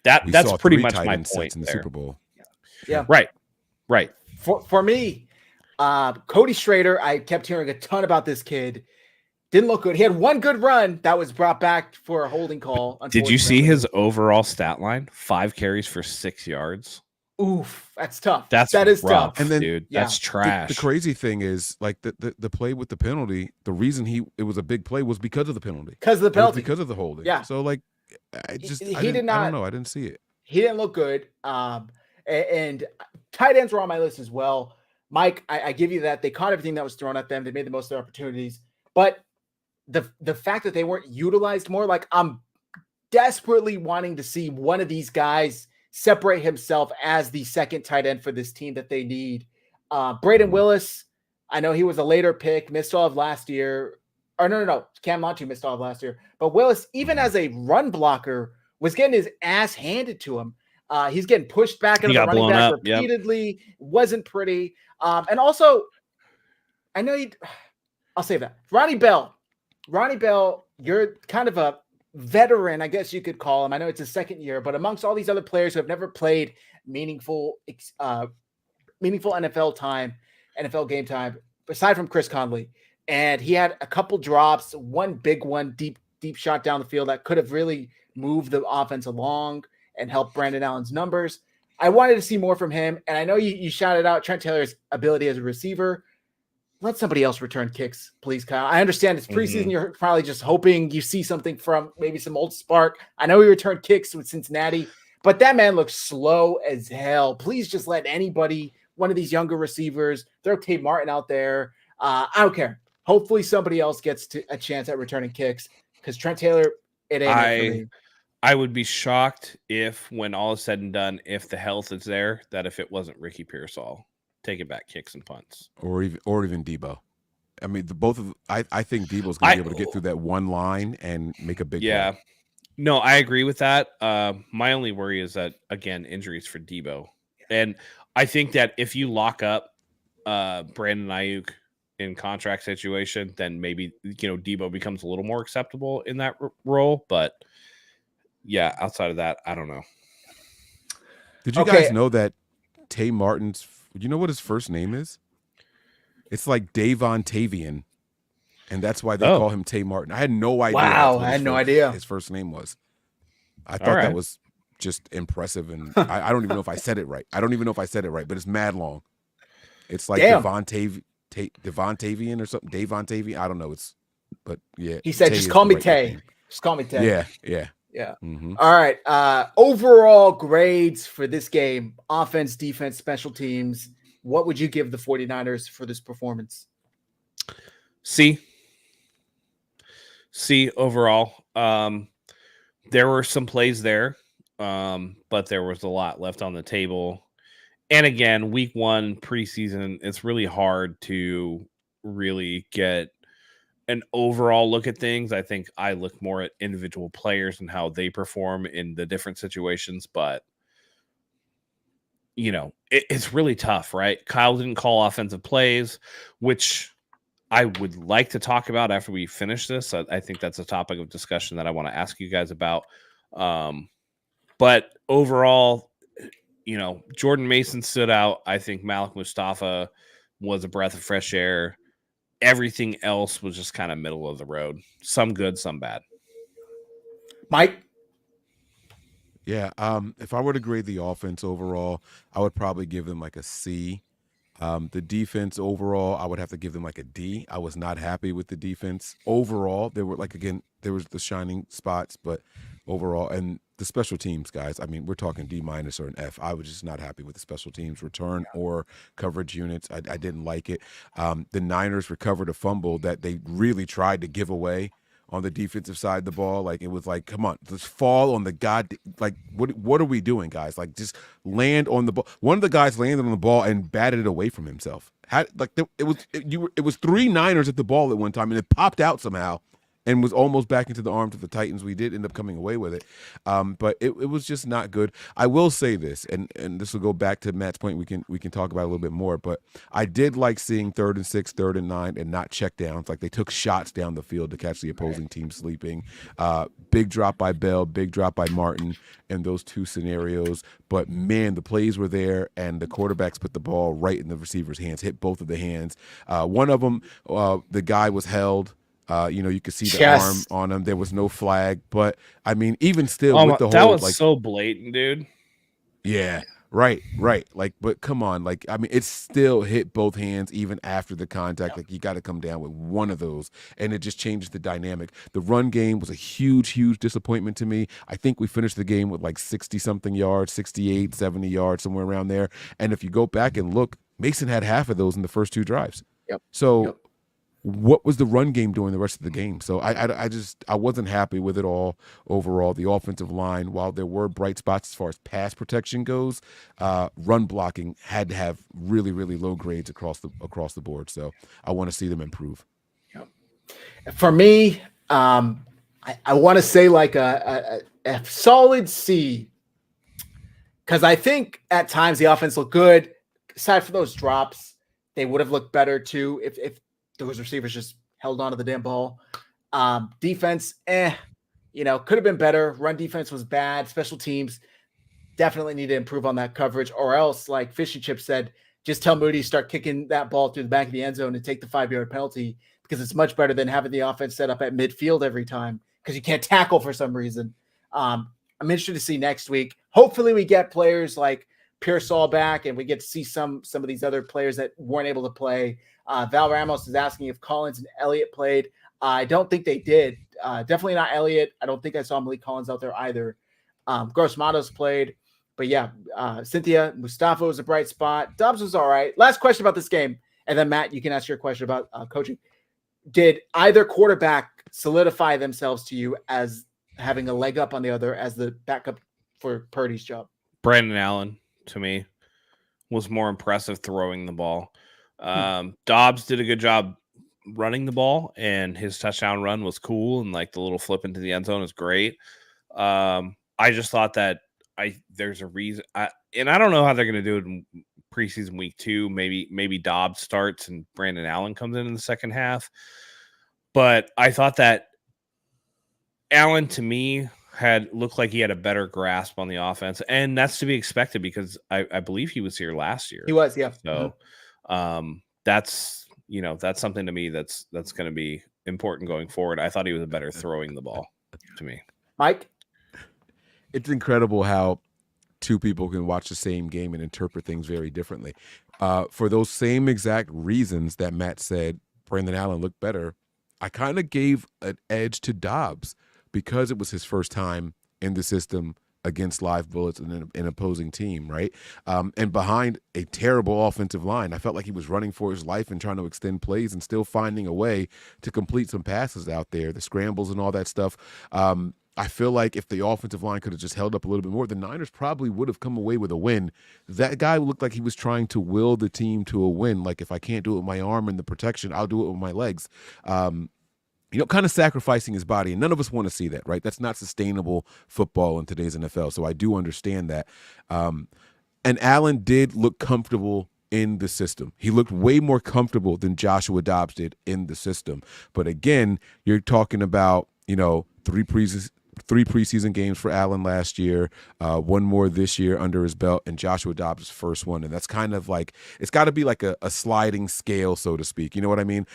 that's pretty much my point in the there. Super Bowl. Yeah. Right. For me, Cody Schrader, I kept hearing a ton about this kid. Didn't look good. He had 1 good run that was brought back for a holding call. Did you see his overall stat line? 5 carries for 6 yards. Oof, that's tough. That is rough, tough. And then, dude, that's trash. The crazy thing is, like, the play with the penalty, the reason it was a big play was because of the penalty. Because of the penalty. Because of the holding. Yeah. So, like, I don't know. I didn't see it. He didn't look good. And tight ends were on my list as well. Mike, I give you that. They caught everything that was thrown at them. They made the most of their opportunities. But the fact that they weren't utilized more, like, I'm desperately wanting to see one of these guys separate himself as the second tight end for this team that they need. Braden Willis, I know he was a later pick, missed all of last year. Or no. Cam Latu missed all of last year. But Willis, even as a run blocker, was getting his ass handed to him. He's getting pushed back into the running back repeatedly. Yep. Wasn't pretty. And also, I know I'll save that. Ronnie Bell, you're kind of a veteran, I guess you could call him. I know it's his 2nd year, but amongst all these other players who have never played meaningful NFL game time, aside from Chris Conley, and he had a couple drops, 1 big one, deep shot down the field that could have really moved the offense along and helped Brandon Allen's numbers. I wanted to see more from him, and I know you shouted out Trent Taylor's ability as a receiver. Let somebody else return kicks, please, Kyle. I understand it's preseason. Mm-hmm. You're probably just hoping you see something from maybe some old spark. I know he returned kicks with Cincinnati, but that man looks slow as hell. Please just let anybody, one of these younger receivers, throw Tate Martin out there. I don't care. Hopefully somebody else gets a chance at returning kicks, because Trent Taylor, it ain't it for me. I would be shocked if, when all is said and done, if the health is there, that if it wasn't Ricky Pearsall take it back, kicks and punts, or even Debo. I mean, I think Debo's going to be able to get through that one line and make a big play. No, I agree with that. My only worry is that, again, injuries for Debo. And I think that if you lock up Brandon Ayuk in contract situation, then maybe, Debo becomes a little more acceptable in that role. But yeah, outside of that, I don't know. Did you guys know that Tay Martin's, you know what his first name is? It's like Davon Tavian. And that's why they call him Tay Martin. I had no idea. Wow, I had no idea. His first name was. I thought that was just impressive. And I don't even know if I said it right. But it's mad long. It's like Devon Tavian or something. Davon Tavian. I don't know. But yeah. He said, just call me Tay. Just call me Tay. Yeah. Mm-hmm. All right. Overall grades for this game, offense, defense, special teams. What would you give the 49ers for this performance? C overall. There were some plays there, but there was a lot left on the table. And again, week 1 preseason, it's really hard to really get an overall look at things. I think I look more at individual players and how they perform in the different situations, but it's really tough, right? Kyle didn't call offensive plays, which I would like to talk about after we finish this. I think that's a topic of discussion that I want to ask you guys about. But overall, Jordan Mason stood out. I think Malik Mustafa was a breath of fresh air. Everything else was just kind of middle of the road. Some good, some bad. Mike? Yeah, if I were to grade the offense overall, I would probably give them like a C. The defense overall, I would have to give them like a D. I was not happy with the defense overall. There were there was the shining spots, but overall, and the special teams guys, I mean, we're talking D- or an F. I was just not happy with the special teams return or coverage units. I didn't like it. The Niners recovered a fumble that they really tried to give away on the defensive side of the ball. Like, it was like, come on, just fall on the god. Like, what are we doing, guys? Like, just land on the ball. One of the guys landed on the ball and batted it away from himself. It was 3 Niners at the ball at one time, and it popped out somehow and was almost back into the arms of the Titans. We did end up coming away with it. But it was just not good. I will say this, and this will go back to Matt's point. We can talk about it a little bit more, but I did like seeing 3rd and 6, 3rd and 9, and not check downs. Like, they took shots down the field to catch the opposing team sleeping. Big drop by Bell, big drop by Martin in those 2 scenarios. But man, the plays were there, and the quarterbacks put the ball right in the receiver's hands, hit both of the hands. One of them, the guy was held. You could see the arm on him. There was no flag, but I mean, even still, with the that hold, was so blatant, dude. Yeah, right. Like, but come on, like, I mean, it still hit both hands even after the contact. Like, you got to come down with one of those, and it just changes the dynamic. The run game was a huge disappointment to me. I think we finished the game with like 60 something yards, 68, 70 yards, somewhere around there. And if you go back and look, Mason had half of those in the first 2 drives. Yep. So. What was the run game doing the rest of the game? So I wasn't happy with it all overall. The offensive line, while there were bright spots as far as pass protection goes, run blocking had to have really, really low grades across the board. So I want to see them improve. For me, I want to say like a solid C, because I think at times the offense looked good. Aside from those drops, they would have looked better too if those receivers just held on to the damn ball. Defense, could have been better. Run defense was bad. Special teams definitely need to improve on that coverage, or else, like Fish and Chip said, just tell Moody to start kicking that ball through the back of the end zone and take the 5-yard penalty, because it's much better than having the offense set up at midfield every time because you can't tackle for some reason. I'm interested to see next week. Hopefully we get players like Pearsall back and we get to see some of these other players that weren't able to play. Val Ramos is asking if Collins and Elliott played. I don't think they did. Definitely not Elliott. I don't think I saw Malik Collins out there either. Gross Matos played. But yeah, Cynthia Mustafa was a bright spot. Dobbs was all right. Last question about this game. And then, Matt, you can ask your question about coaching. Did either quarterback solidify themselves to you as having a leg up on the other as the backup for Purdy's job? Brandon Allen, to me, was more impressive throwing the ball. Dobbs did a good job running the ball, and his touchdown run was cool, and like the little flip into the end zone is great. I just thought that there's a reason, and I don't know how they're going to do it in preseason week 2. Maybe Dobbs starts and Brandon Allen comes in the second half. But I thought that Allen, to me, looked like he had a better grasp on the offense, and that's to be expected because I believe he was here last year. He was, yeah. So that's something to me that's going to be important going forward. I thought he was better throwing the ball to me. Mike? It's incredible how two people can watch the same game and interpret things very differently. For those same exact reasons that Matt said Brandon Allen looked better, I kind of gave an edge to Dobbs because it was his first time in the system against live bullets and an opposing team, right? And behind a terrible offensive line, I felt like he was running for his life and trying to extend plays and still finding a way to complete some passes out there, the scrambles and all that stuff. I feel like if the offensive line could have just held up a little bit more, the Niners probably would have come away with a win. That guy looked like he was trying to will the team to a win. Like, if I can't do it with my arm and the protection, I'll do it with my legs. Kind of sacrificing his body. And none of us want to see that, right? That's not sustainable football in today's NFL. So I do understand that. And Allen did look comfortable in the system. He looked way more comfortable than Joshua Dobbs did in the system. But again, you're talking about, three preseason games for Allen last year, one more this year under his belt, and Joshua Dobbs' first one. And that's kind of like, it's got to be like a sliding scale, so to speak. You know what I mean?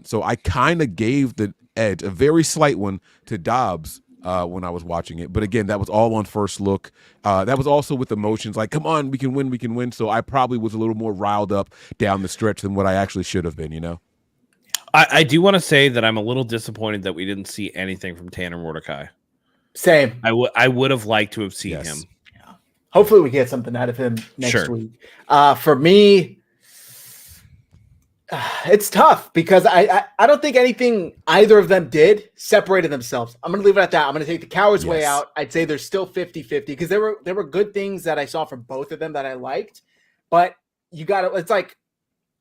So I kind of gave the edge, a very slight one, to Dobbs when I was watching it. But again, that was all on first look. That was also with emotions like, come on, we can win. So I probably was a little more riled up down the stretch than what I actually should have been, I do want to say that I'm a little disappointed that we didn't see anything from Tanner Mordecai. Same. I would have liked to have seen him. Yeah. Hopefully we get something out of him next week. For me, it's tough because I don't think anything either of them did separated themselves. I'm going to leave it at that. I'm going to take the coward's way out. I'd say there's still 50-50 because there were good things that I saw from both of them that I liked. But it's like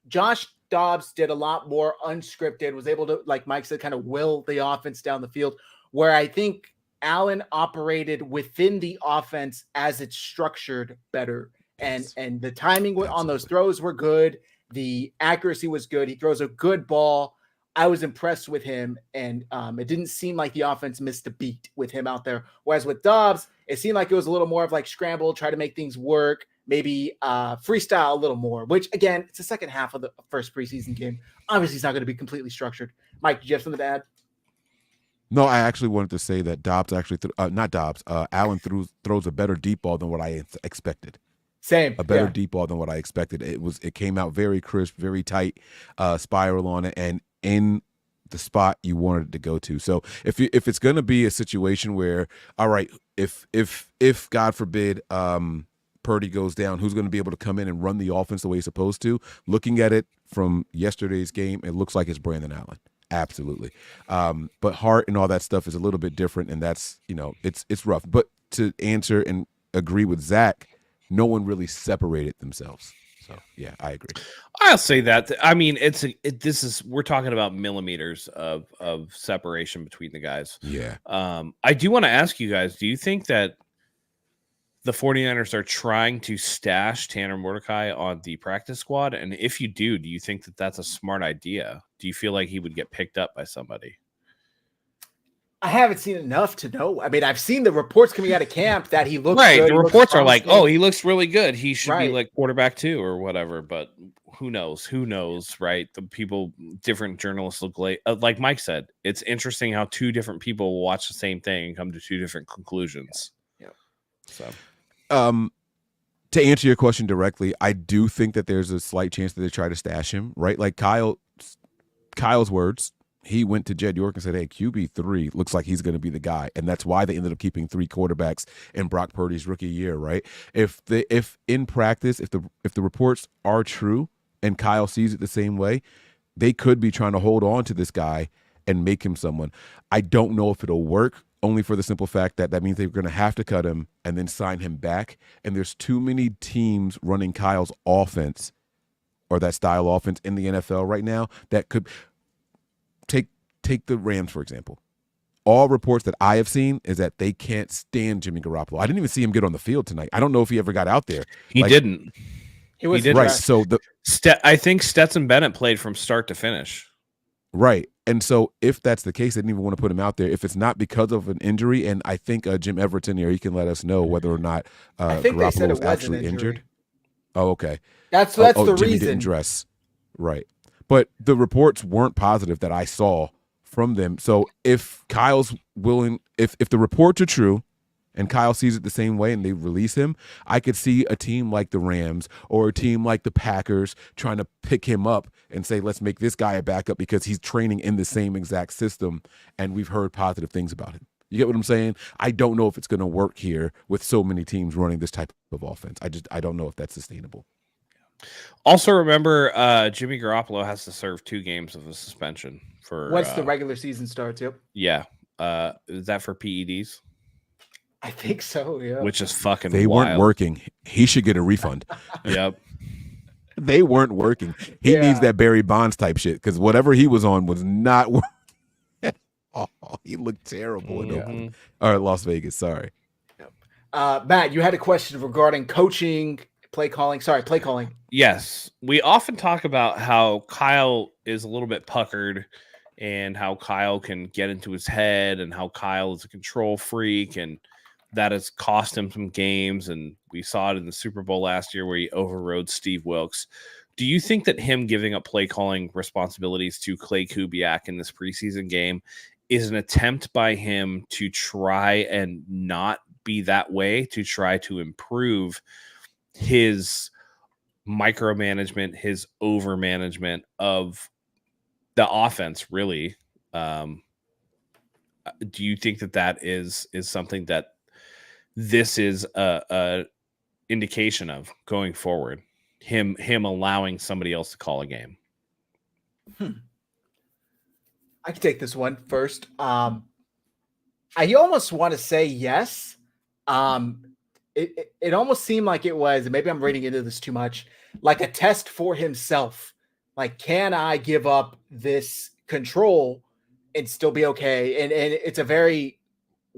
Josh Dobbs did a lot more unscripted, was able to, like Mike said, kind of will the offense down the field, where I think Allen operated within the offense as it's structured better. And the timing on those throws were good. The accuracy was good. He throws a good ball. I was impressed with him. And it didn't seem like the offense missed a beat with him out there. Whereas with Dobbs, it seemed like it was a little more of like scramble, try to make things work, maybe freestyle a little more, which again, it's the second half of the first preseason game. Obviously it's not going to be completely structured. Mike, did you have something to add? No, I actually wanted to say that Dobbs actually, Allen throws a better deep ball than what I expected. Same. A better deep ball than what I expected. It came out very crisp, very tight, spiral on it, and in the spot you wanted it to go to. So if it's going to be a situation where, all right, if God forbid Purdy goes down, who's going to be able to come in and run the offense the way he's supposed to? Looking at it from yesterday's game, it looks like it's Brandon Allen. Absolutely. But heart and all that stuff is a little bit different, and that's, it's rough. But to answer and agree with Zach, no one really separated themselves. So yeah, I agree. I'll say that. I mean, we're talking about millimeters of separation between the guys. Yeah. I do want to ask you guys, do you think that the 49ers are trying to stash Tanner Mordecai on the practice squad? And if you do you think that that's a smart idea? Do you feel like he would get picked up by somebody? I haven't seen enough to know. I mean, I've seen the reports coming out of camp that he looks right. good. The reports are like, oh, he looks really good. He should be like quarterback 2 or whatever. But who knows? Right? The people, different journalists look like Mike said. It's interesting how two different people will watch the same thing and come to two different conclusions. Yeah. So. To answer your question directly, I do think that there's a slight chance that they try to stash him, right? Like Kyle's words, he went to Jed York and said, hey, QB3 looks like he's going to be the guy. And that's why they ended up keeping 3 quarterbacks in Brock Purdy's rookie year, right? If in practice, if the reports are true and Kyle sees it the same way, they could be trying to hold on to this guy and make him someone. I don't know if it'll work. only for the simple fact that that means they're going to have to cut him and then sign him back. And there's too many teams running Kyle's offense or that style offense in the NFL right now that could take the Rams, for example. All reports that I have seen is that they can't stand Jimmy Garoppolo. I didn't even see him get on the field tonight. I don't know if he ever got out there. He didn't. He was didn't. Right. So I think Stetson Bennett played from start to finish. Right. And so if that's the case, they didn't even want to put him out there. If it's not because of an injury, and I think Jim Everton here, he can let us know whether or not Garoppolo was actually injured. Oh, okay. That's the Jimmy reason. Didn't dress. Right. But the reports weren't positive that I saw from them. So if Kyle's willing, if the reports are true and Kyle sees it the same way and they release him, I could see a team like the Rams or a team like the Packers trying to pick him up and say, let's make this guy a backup because he's training in the same exact system and we've heard positive things about him. You get what I'm saying? I don't know if it's going to work here with so many teams running this type of offense. I don't know if that's sustainable. Also, remember, Jimmy Garoppolo has to serve 2 games of a suspension for once the regular season starts. Yep. Yeah. Is that for PEDs? I think so. Yeah. Which is fucking. They wild. weren't working. He should get a refund. Yep. They weren't working. He needs that Barry Bonds type shit because whatever he was on was not working. Oh, he looked terrible in Oakland or Las Vegas. Sorry. Yep. Matt, you had a question regarding coaching. Play calling. Yes. We often talk about how Kyle is a little bit puckered and how Kyle can get into his head and how Kyle is a control freak and that has cost him some games. And we saw it in the Super Bowl last year where he overrode Steve Wilkes. Do you think that him giving up play calling responsibilities to Clay Kubiak in this preseason game is an attempt by him to try and not be that way, to try to improve his micromanagement, his overmanagement of the offense, really? Do you think that is something that this is a indication of going forward? Him allowing somebody else to call a game? I can take this one first. I almost want to say yes. It almost seemed like it was, and maybe I'm reading into this too much, like a test for himself. Like, can I give up this control and still be okay? And it's a very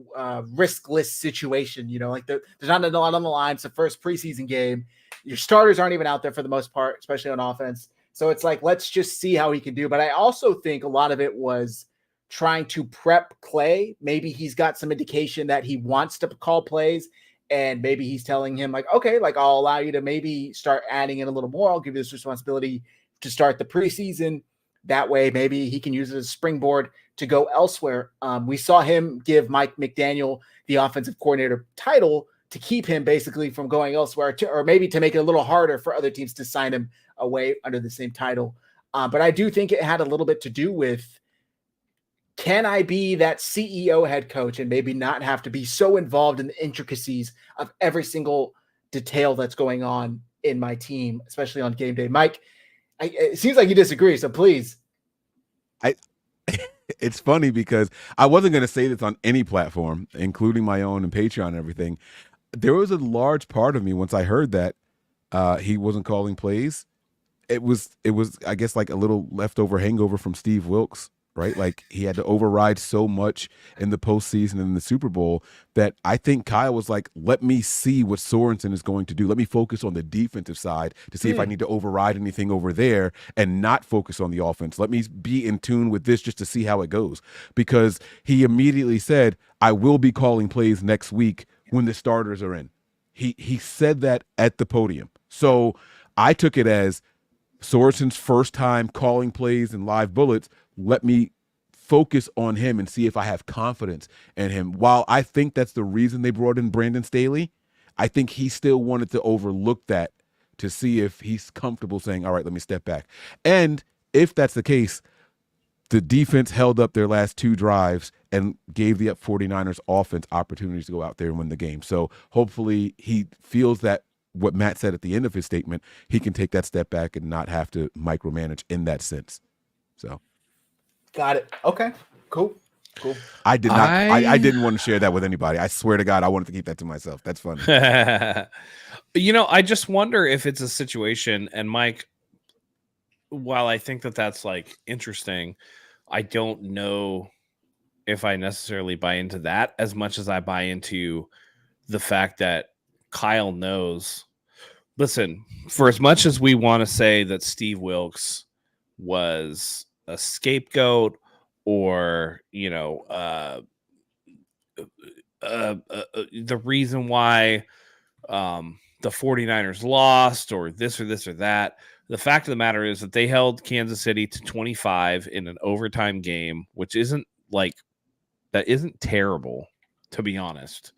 riskless situation, like there's not a lot on the line. It's the first preseason game. Your starters aren't even out there for the most part, especially on offense. So it's like, let's just see how he can do. But I also think a lot of it was trying to prep Clay. Maybe he's got some indication that he wants to call plays. And maybe he's telling him like, okay, like I'll allow you to maybe start adding in a little more. I'll give you this responsibility to start the preseason. That way, maybe he can use it as a springboard to go elsewhere. We saw him give Mike McDaniel the offensive coordinator title to keep him basically from going elsewhere, or maybe to make it a little harder for other teams to sign him away under the same title. But I do think it had a little bit to do with, can I be that CEO head coach and maybe not have to be so involved in the intricacies of every single detail that's going on in my team, especially on game day? Mike, it seems like you disagree, so please. It's funny because I wasn't going to say this on any platform, including my own and Patreon and everything. There was a large part of me once I heard that he wasn't calling plays. It was, I guess, like a little leftover hangover from Steve Wilkes, right? Like he had to override so much in the postseason and in the Super Bowl that I think Kyle was like, let me see what Sorensen is going to do. Let me focus on the defensive side to see if I need to override anything over there and not focus on the offense. Let me be in tune with this just to see how it goes. Because he immediately said, I will be calling plays next week when the starters are in. He said that at the podium. So I took it as Sorensen's first time calling plays and live bullets. Let me focus on him and see if I have confidence in him. While I think that's the reason they brought in Brandon Staley, I think he still wanted to overlook that to see if he's comfortable saying, all right, let me step back. And if that's the case, the defense held up their last 2 drives and gave the 49ers offense opportunities to go out there and win the game. So hopefully he feels that what Matt said at the end of his statement, he can take that step back and not have to micromanage in that sense. So. Got it. Okay, cool. Cool. I did not. I didn't want to share that with anybody. I swear to God, I wanted to keep that to myself. That's funny. I just wonder if it's a situation, and Mike, while I think that that's like interesting, I don't know if I necessarily buy into that as much as I buy into the fact that Kyle knows. Listen, for as much as we want to say that Steve Wilkes was a scapegoat or, the reason why the 49ers lost or this or that, the fact of the matter is that they held Kansas City to 25 in an overtime game, which isn't terrible, to be honest.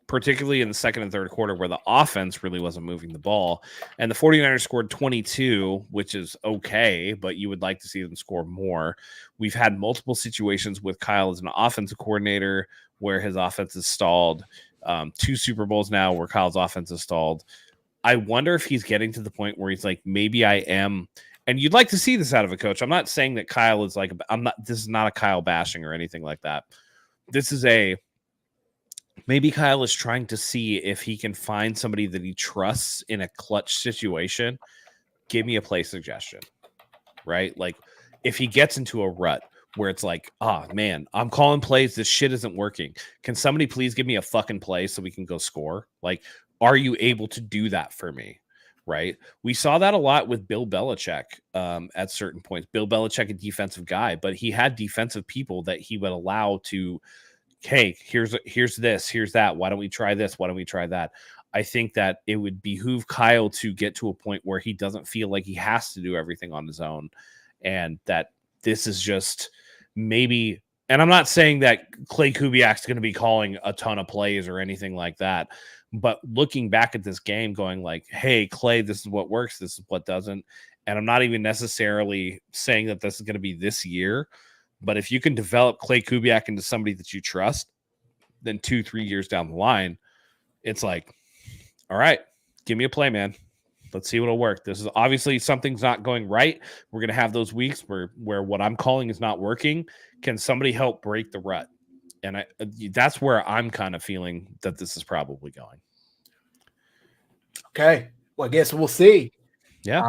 Particularly in the second and third quarter where the offense really wasn't moving the ball. And the 49ers scored 22, which is okay, but you would like to see them score more. We've had multiple situations with Kyle as an offensive coordinator where his offense is stalled. 2 Super Bowls now where Kyle's offense is stalled. I wonder if he's getting to the point where he's like, maybe I am. And you'd like to see this out of a coach. I'm not saying that Kyle is like, this is not a Kyle bashing or anything like that. This is maybe Kyle is trying to see if he can find somebody that he trusts in a clutch situation. Give me a play suggestion, right? Like if he gets into a rut where it's like, man, I'm calling plays. This shit isn't working. Can somebody please give me a fucking play so we can go score? Like, are you able to do that for me? Right. We saw that a lot with Bill Belichick at certain points. Bill Belichick, a defensive guy, but he had defensive people that he would allow to, hey, here's this, here's that. Why don't we try this? Why don't we try that? I think that it would behoove Kyle to get to a point where he doesn't feel like he has to do everything on his own. And that this is just maybe, and I'm not saying that Clay Kubiak's going to be calling a ton of plays or anything like that, but looking back at this game going like, hey, Clay, this is what works, this is what doesn't. And I'm not even necessarily saying that this is going to be this year, but if you can develop Clay Kubiak into somebody that you trust, then 2-3 years down the line, it's like, all right, give me a play, man. Let's see what'll work. This is obviously something's not going right. We're going to have those weeks where what I'm calling is not working. Can somebody help break the rut? And that's where I'm kind of feeling that this is probably going. Okay. Well, I guess we'll see. Yeah.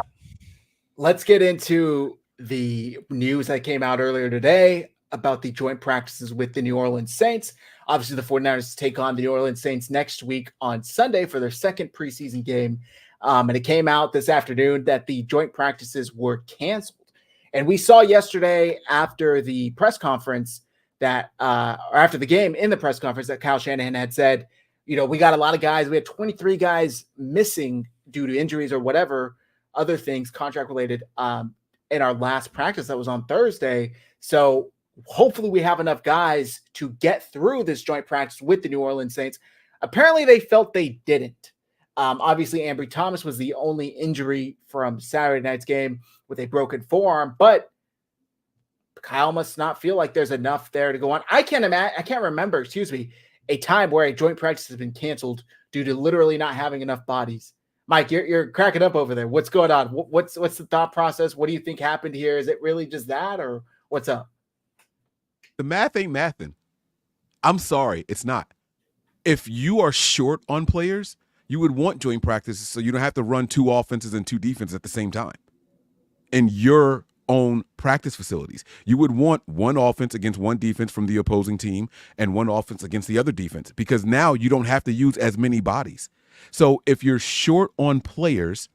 Let's get into the news that came out earlier today about the joint practices with the New Orleans Saints. Obviously, the 49ers take on the New Orleans Saints next week on Sunday for their second preseason game. And it came out this afternoon that the joint practices were canceled. And we saw yesterday after the press conference that, or after the game in the press conference, that Kyle Shanahan had said, we got a lot of guys. We had 23 guys missing due to injuries or whatever other things, contract related, in our last practice that was on Thursday. So hopefully we have enough guys to get through this joint practice with the New Orleans Saints. Apparently they felt they didn't. Obviously, Ambry Thomas was the only injury from Saturday night's game with a broken forearm, but Kyle must not feel like there's enough there to go on. I can't remember, a time where a joint practice has been canceled due to literally not having enough bodies. Mike, you're cracking up over there. What's going on? What's the thought process? What do you think happened here? Is it really just that, or what's up? The math ain't mathing. I'm sorry, it's not. If you are short on players, you would want joint practices so you don't have to run 2 offenses and 2 defenses at the same time in your own practice facilities. You would want 1 offense against 1 defense from the opposing team and 1 offense against the other defense, because now you don't have to use as many bodies. So if you're short on players,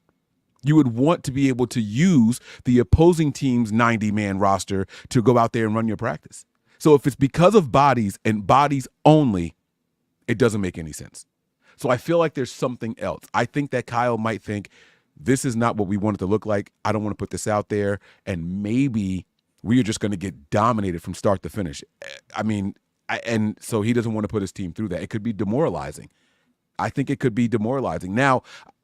you would want to be able to use the opposing team's 90-man roster to go out there and run your practice. So if it's because of bodies and bodies only, it doesn't make any sense. So I feel like there's something else. I think that Kyle might think, this is not what we want it to look like. I don't want to put this out there. And maybe we are just going to get dominated from start to finish. And so he doesn't want to put his team through that. It could be demoralizing. I think it could be demoralizing. Now,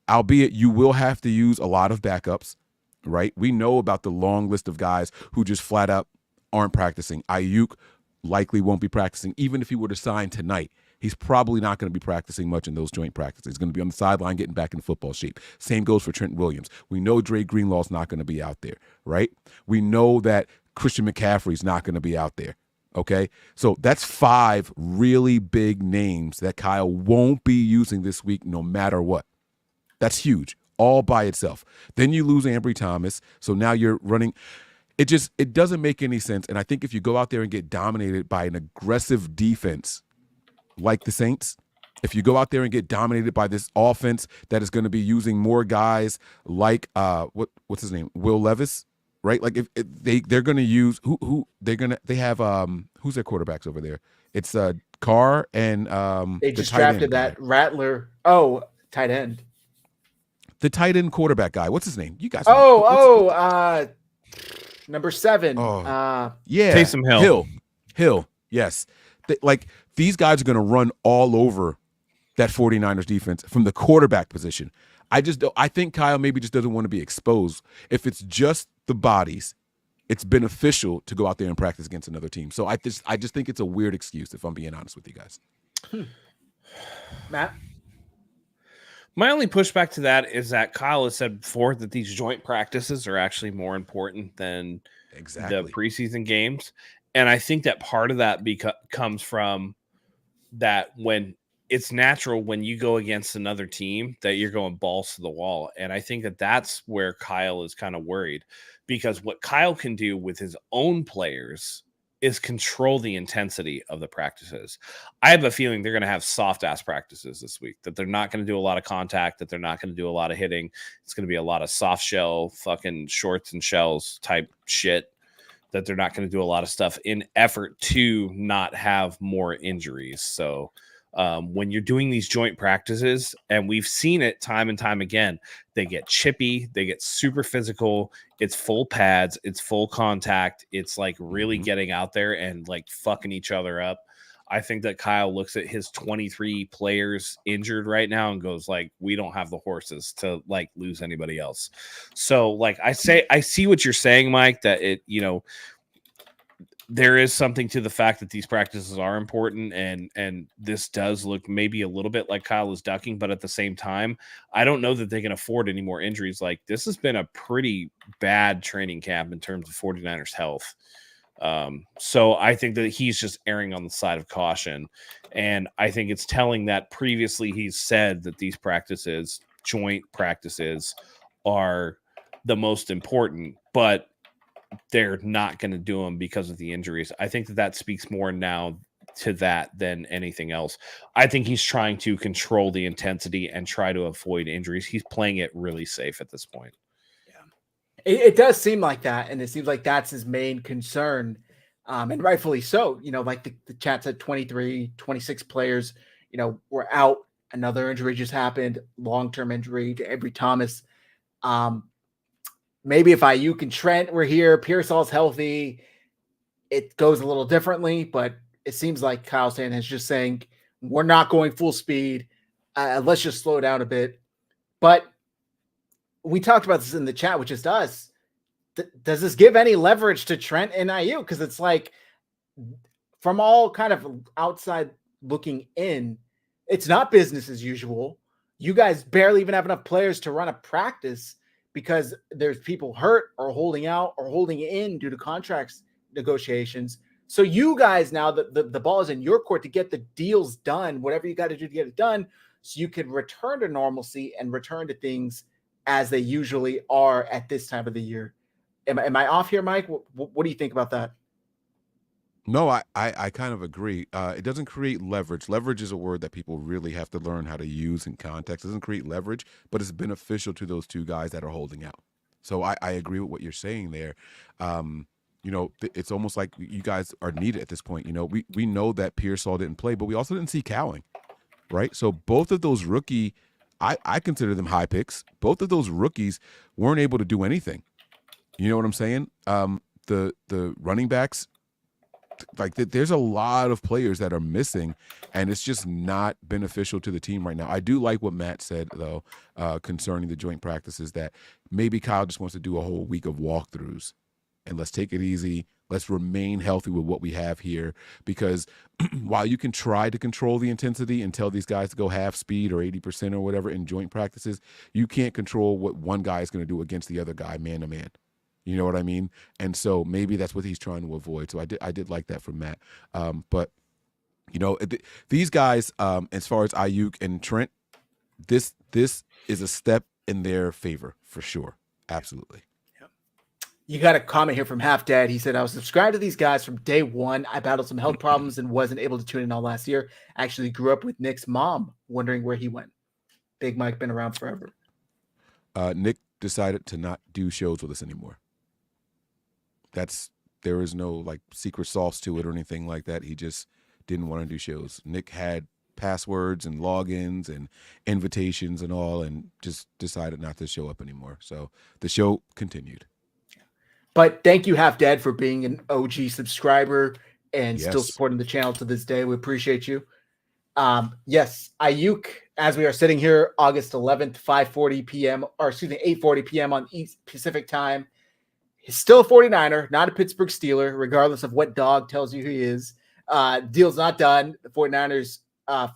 albeit you will have to use a lot of backups, right? We know about the long list of guys who just flat out aren't practicing. Ayuk likely won't be practicing. Even if he were to sign tonight, he's probably not going to be practicing much in those joint practices. He's going to be on the sideline getting back in football shape. Same goes for Trent Williams. We know Dre Greenlaw's not going to be out there, right? We know that Christian McCaffrey's not going to be out there. Okay, so that's 5 really big names that Kyle won't be using this week no matter what. That's huge all by itself. Then you lose Ambry Thomas, so now you're running. It doesn't make any sense. And I think if you go out there and get dominated by an aggressive defense like the Saints, if you go out there and get dominated by this offense that is going to be using more guys like what's his name, Will Levis, right? Like if they're going to use they have who's their quarterbacks over there? It's Carr and they just drafted that Rattler. Oh, tight end. The tight end quarterback guy. What's his name? You guys. Number 7. Yeah. Taysom Hill. Yes. These guys are going to run all over that 49ers defense from the quarterback position. I think Kyle maybe just doesn't want to be exposed. If it's just the bodies, it's beneficial to go out there and practice against another team. So I just think it's a weird excuse, if I'm being honest with you guys. Matt? My only pushback to that is that Kyle has said before that these joint practices are actually more important than the preseason games. And I think that part of that comes from that when it's natural when you go against another team that you're going balls to the wall. And I think that that's where Kyle is kind of worried, because what Kyle can do with his own players is control the intensity of the practices. I have a feeling they're going to have soft ass practices this week, that they're not going to do a lot of contact, that they're not going to do a lot of hitting. It's going to be a lot of soft shell, fucking shorts and shells type shit, that they're not going to do a lot of stuff in effort to not have more injuries. So when you're doing these joint practices, and we've seen it time and time again, they get chippy, they get super physical. It's full pads, it's full contact. It's like really getting out there and like fucking each other up. I think that Kyle looks at his 23 players injured right now and goes like, we don't have the horses to like lose anybody else. So like I see what you're saying, Mike, that there is something to the fact that these practices are important, and this does look maybe a little bit like Kyle is ducking, but at the same time, I don't know that they can afford any more injuries. Like, this has been a pretty bad training camp in terms of 49ers health. So I think that he's just erring on the side of caution. And I think it's telling that previously he's said that these practices, joint practices, are the most important, but they're not going to do them because of the injuries. I think that speaks more now to that than anything else. I think he's trying to control the intensity and try to avoid injuries. He's playing it really safe at this point. Yeah, it does seem like that. And it seems like that's his main concern. And rightfully so. Like the chat said, 23, 26 players, were out. Another injury just happened, long-term injury to Ambry Thomas. Maybe if Ayuk and Trent were here, Pearsall's healthy, it goes a little differently, but it seems like Kyle Shanahan is just saying, we're not going full speed. Let's just slow down a bit. But we talked about this in the chat, which is us. Does this give any leverage to Trent and Ayuk? Because it's like, from all kind of outside looking in, it's not business as usual. You guys barely even have enough players to run a practice, because there's people hurt or holding out or holding in due to contracts negotiations. So you guys, now the ball is in your court to get the deals done, whatever you got to do to get it done, so you can return to normalcy and return to things as they usually are at this time of the year. Am I off here, Mike? What do you think about that? No, I kind of agree. It doesn't create leverage. Leverage is a word that people really have to learn how to use in context. It doesn't create leverage, but it's beneficial to those two guys that are holding out. So I agree with what you're saying there. It's almost like you guys are needed at this point. We know that Pearsall didn't play, but we also didn't see Cowling, right? So both of those rookie, I consider them high picks. Both of those rookies weren't able to do anything. You know what I'm saying? The running backs, like there's a lot of players that are missing, and it's just not beneficial to the team right now. I do like what Matt said, though, concerning the joint practices, that maybe Kyle just wants to do a whole week of walkthroughs, and let's take it easy. Let's remain healthy with what we have here, because while you can try to control the intensity and tell these guys to go half speed or 80% or whatever in joint practices, you can't control what one guy is going to do against the other guy man to man. You know what I mean? And so maybe that's what he's trying to avoid. So I did like that from Matt. But these guys, as far as Ayuk and Trent, this is a step in their favor for sure. Absolutely. You got a comment here from Half Dad. He said, I was subscribed to these guys from day one. I battled some health problems and wasn't able to tune in all last year. Actually grew up with Nick's mom, wondering where he went. Big Mike been around forever. Nick decided to not do shows with us anymore. There is no like secret sauce to it or anything like that. He just didn't want to do shows. Nick had passwords and logins and invitations and all, and just decided not to show up anymore. So the show continued. But thank you, Half Dad, for being an OG subscriber and still supporting the channel to this day. We appreciate you. Yes, Ayuk, as we are sitting here, August 11th, 8:40 p.m. on East Pacific time. He's still a 49er, not a Pittsburgh Steeler, regardless of what dog tells you he is. Deal's not done. The 49ers,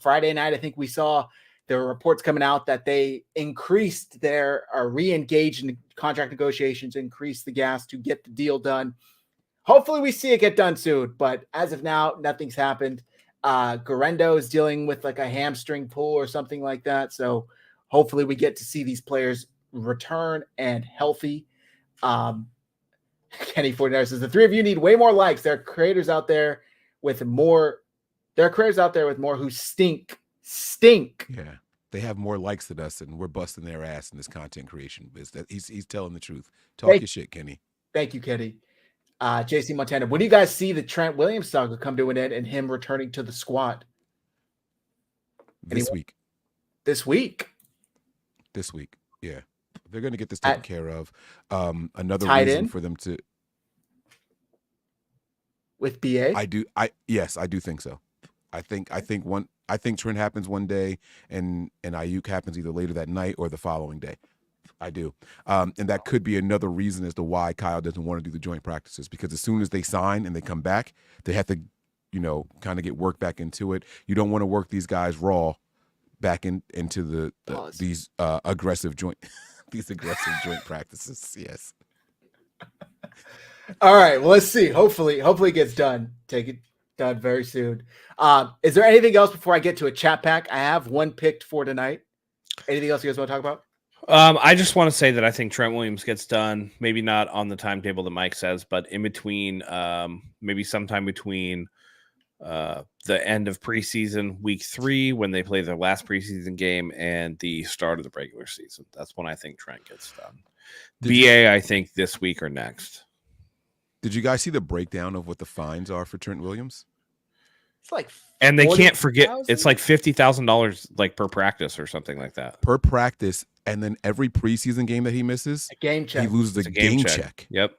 Friday night, I think we saw there were reports coming out that they increased re-engaged in contract negotiations, increased the gas to get the deal done. Hopefully we see it get done soon, but as of now, nothing's happened. Garendo is dealing with like a hamstring pull or something like that. So hopefully we get to see these players return and healthy. Kenny 49 says the three of you need way more likes. There are creators out there with more. There are creators out there with more who stink. Yeah, they have more likes than us, and we're busting their ass in this content creation business. He's telling the truth. Talk your shit, Kenny. Thank you, Kenny. JC Montana, when do you guys see the Trent Williams saga come to an end and him returning to the squad? This week. This week. Yeah. They're going to get this taken care of. Another reason for them to with BA. Yes, I do think so. I think Trent happens one day and Ayuk happens either later that night or the following day. I do. And that could be another reason as to why Kyle doesn't want to do the joint practices, because as soon as they sign and they come back, they have to, kind of get work back into it. You don't want to work these guys raw back into these aggressive joint practices. Yes. All right. Well, let's see. Hopefully it gets done. Take it done very soon. Is there anything else before I get to a chat pack? I have one picked for tonight. Anything else you guys want to talk about? I just want to say that I think Trent Williams gets done, maybe not on the timetable that Mike says, but in between, maybe sometime between the end of preseason week 3, when they play their last preseason game, and the start of the regular season. That's when I think Trent gets done. I think this week or next. Did you guys see the breakdown of what the fines are for Trent Williams? It's like, and they can't forget, it's like $50,000 like per practice or something like that. Per practice, and then every preseason game that he misses, a game check. He loses a game check. Yep.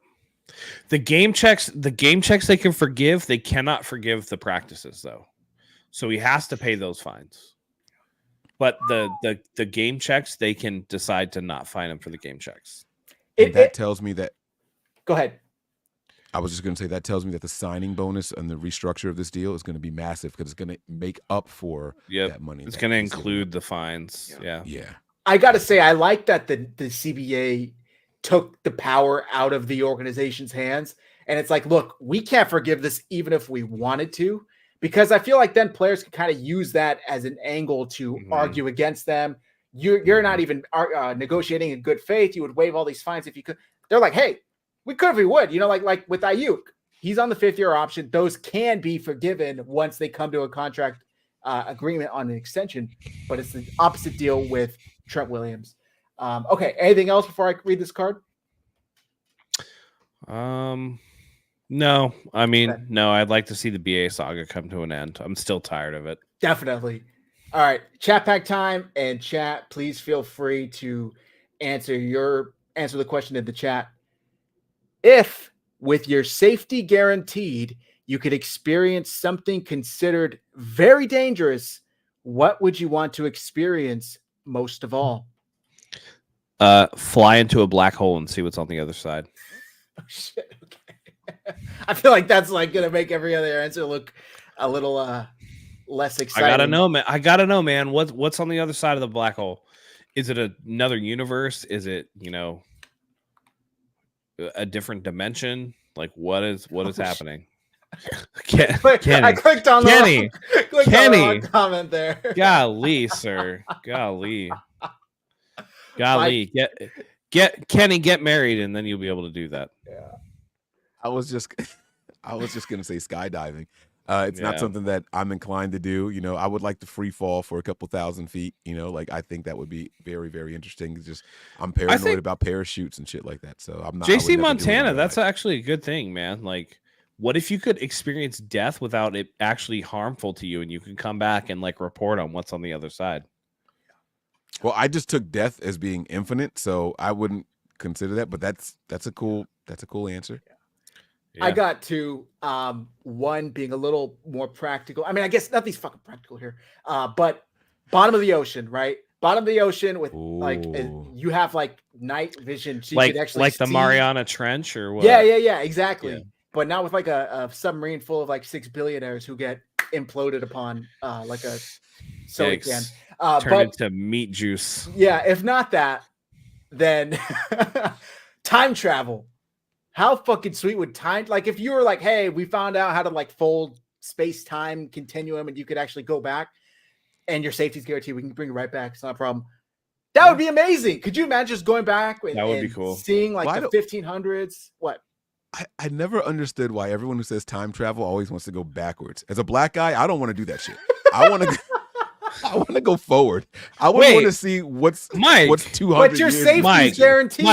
The game checks they can forgive. They cannot forgive the practices though, so he has to pay those fines. But the game checks, they can decide to not fine him for the game checks. That tells me that. Go ahead. I was just going to say that tells me that the signing bonus and the restructure of this deal is going to be massive, because it's going to make up for that money. It's going to include the fines. Yeah. I got to say, I like that the CBA took the power out of the organization's hands. And it's like, look, we can't forgive this even if we wanted to, because I feel like then players can kind of use that as an angle to argue against them. You're not even negotiating in good faith. You would waive all these fines if you could. They're like, hey, we could if we would, like with Ayuk, he's on the 5th-year option. Those can be forgiven once they come to a contract agreement on an extension, but it's the opposite deal with Trent Williams. Okay. Anything else before I read this card? No, I mean, no, I'd like to see the BA saga come to an end. I'm still tired of it. Definitely. All right. Chat pack time, and chat, please feel free to answer the question in the chat. If, with your safety guaranteed, you could experience something considered very dangerous, what would you want to experience most of all? Fly into a black hole and see what's on the other side. Oh, shit. Okay. I feel like that's like going to make every other answer look a little less exciting. I gotta know, man. What's on the other side of the black hole? Is it another universe? Is it, a different dimension? Like what is happening? I clicked on Kenny, the wrong comment there. Golly, sir. Golly. Get Kenny, get married, and then you'll be able to do that. Yeah. I was just gonna say skydiving. It's not something that I'm inclined to do. You know, I would like to free fall for a couple thousand feet. You know, like I think that would be very, very interesting. It's just I'm paranoid about parachutes and shit like that. So I'm not. JC Montana, that's actually a good thing, man. Like, what if you could experience death without it actually harmful to you, and you can come back and like report on what's on the other side? Well, I just took death as being infinite, so I wouldn't consider that. But that's a cool answer. Yeah. I got to one being a little more practical. I mean, I guess nothing's fucking practical here. But bottom of the ocean, right? Bottom of the ocean with like you have like night vision, so you could actually the Mariana Trench or what? Yeah, exactly. Yeah. But not with like a submarine full of like 6 billionaires who get imploded upon like a soda can. Turn into meat juice. Yeah, if not that, then time travel. How fucking sweet would time, like if you were like, hey, we found out how to like fold space-time continuum and you could actually go back and your safety's guaranteed, we can bring it right back. It's not a problem. That would be amazing. Could you imagine just going back that would be cool. Seeing like the 1500s? What? I never understood why everyone who says time travel always wants to go backwards. As a black guy, I don't want to do that shit. I want to go forward. I want to see what's 200 But your safety's guaranteed.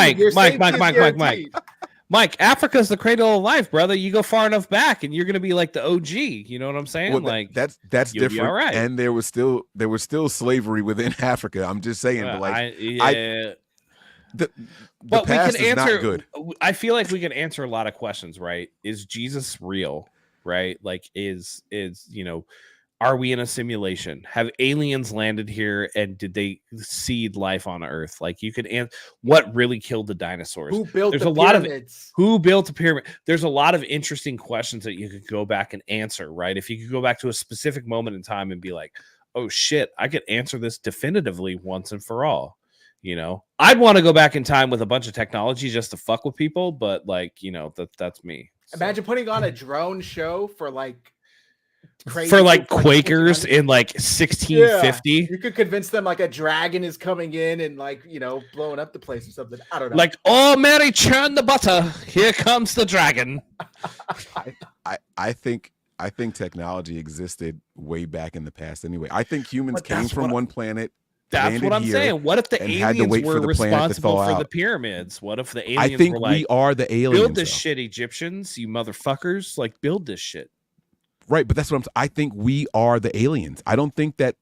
Mike, Africa's the cradle of life, brother. You go far enough back, and you're going to be like the OG. You know what I'm saying? Well, like that's different. All right. And there was still slavery within Africa. I'm just saying, but the past is not good. I feel like we can answer a lot of questions, right? Is Jesus real? Right? Like, is are we in a simulation? Have aliens landed here and did they seed life on Earth? Like you could answer what really killed the dinosaurs? Who built the pyramids? Who built a pyramid? There's a lot of interesting questions that you could go back and answer, right? If you could go back to a specific moment in time and be like, oh shit, I could answer this definitively once and for all. You know, I'd want to go back in time with a bunch of technology just to fuck with people, but like, that's me. Imagine putting on a drone show for like Quakers in like 1650. Yeah. You could convince them like a dragon is coming in and like blowing up the place or something. I don't know. Like, oh Mary, churn the butter, here comes the dragon. I think technology existed way back in the past anyway. I think humans came from one planet. That's what I'm saying. What if the aliens were responsible for the pyramids? What if the aliens were like, we are the aliens. Build this shit, Egyptians, you motherfuckers. Like, build this shit. Right, but that's what I think we are the aliens. I don't think that,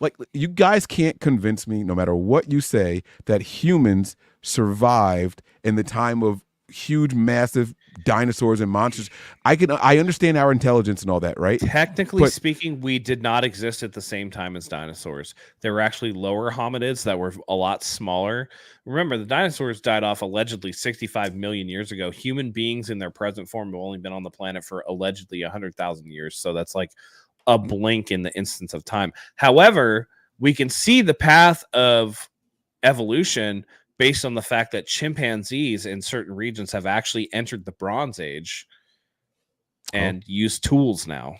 like, you guys can't convince me, no matter what you say, that humans survived in the time of huge, massive dinosaurs and monsters. I understand our intelligence and all that, right? Technically speaking, we did not exist at the same time as dinosaurs. There were actually lower hominids that were a lot smaller. Remember, the dinosaurs died off allegedly 65 million years ago. Human beings in their present form have only been on the planet for allegedly 100,000 years. So that's like a blink in the instance of time. However, we can see the path of evolution based on the fact that chimpanzees in certain regions have actually entered the Bronze Age and use tools now.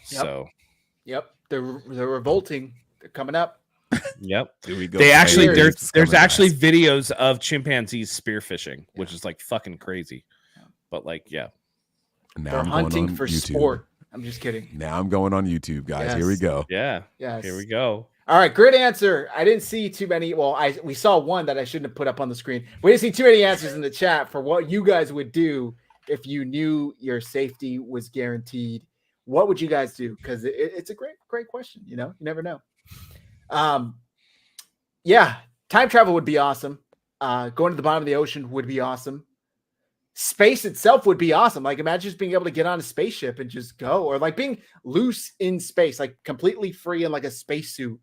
Yep. They're revolting. They're coming up. Yep. Here we go. They actually there's actually videos of chimpanzees spearfishing, which is like fucking crazy. But like, yeah. Now they're I'm hunting for YouTube. sport. I'm just kidding. Now I'm going on YouTube, guys. Yes. Here we go. Yeah. Yes. Here we go. All right, great answer. I didn't see too many. Well, we saw one that I shouldn't have put up on the screen. We didn't see too many answers in the chat for what you guys would do if you knew your safety was guaranteed. What would you guys do? Because it's a great question. You never know. Yeah, time travel would be awesome. Going to the bottom of the ocean would be awesome. Space itself would be awesome. Like, imagine just being able to get on a spaceship and just go, or like being loose in space, like completely free in like a spacesuit.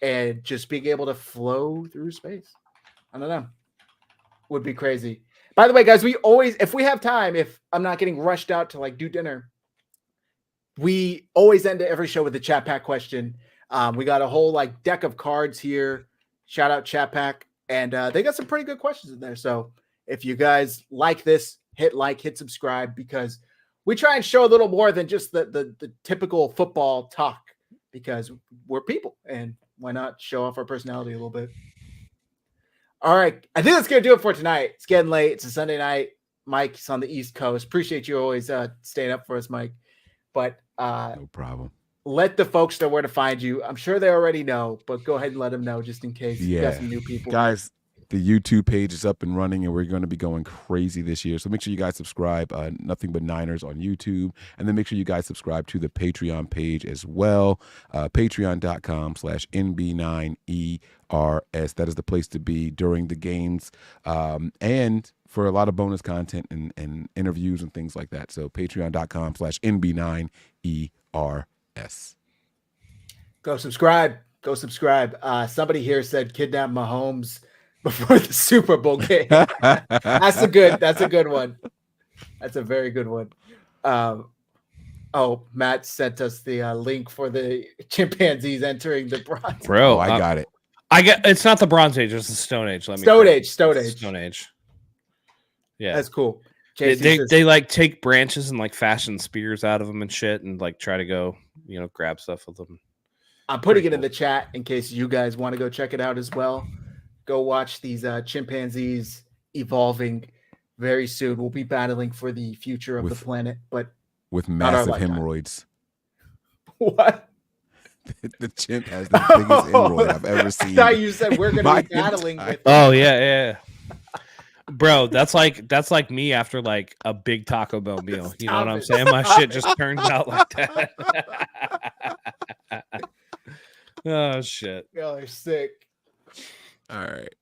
And just being able to flow through space. I don't know. Would be crazy. By the way, guys, we always, if we have time, if I'm not getting rushed out to like do dinner, we always end every show with the chat pack question. We got a whole like deck of cards here. Shout out chat pack. And they got some pretty good questions in there. So if you guys like this, hit like, hit subscribe, because we try and show a little more than just the typical football talk, because we're people, and why not show off our personality a little bit? All right. I think that's going to do it for tonight. It's getting late. It's a Sunday night. Mike's on the East Coast. Appreciate you always staying up for us, Mike. But no problem. Let the folks know where to find you. I'm sure they already know, but go ahead and let them know just in case you got some new people. Guys, the YouTube page is up and running, and we're going to be going crazy this year. So make sure you guys subscribe, Nothing But Niners on YouTube. And then make sure you guys subscribe to the Patreon page as well, patreon.com/NB9ERS. That is the place to be during the games and for a lot of bonus content and interviews and things like that. So patreon.com/NB9ERS. Go subscribe. Go subscribe. Somebody here said kidnap Mahomes before the Super Bowl game. That's a good one. That's a very good one. Matt sent us the link for the chimpanzees entering the Bronze. Bro, I got it. It's not the Bronze Age, it's the Stone Age. Stone Age. Yeah. That's cool. They like take branches and like fashion spears out of them and shit, and like try to go, grab stuff with them. I'm putting it in the chat in case you guys want to go check it out as well. Go watch these chimpanzees evolving very soon. We'll be battling for the future of the planet, but with massive hemorrhoids. What? The chimp has the biggest hemorrhoid I've ever seen. I thought you said we're going to be battling with. Oh yeah. Bro, that's like me after like a big Taco Bell meal. You know what I'm saying? My shit just turns out like that. Oh shit. Y'all are sick. All right.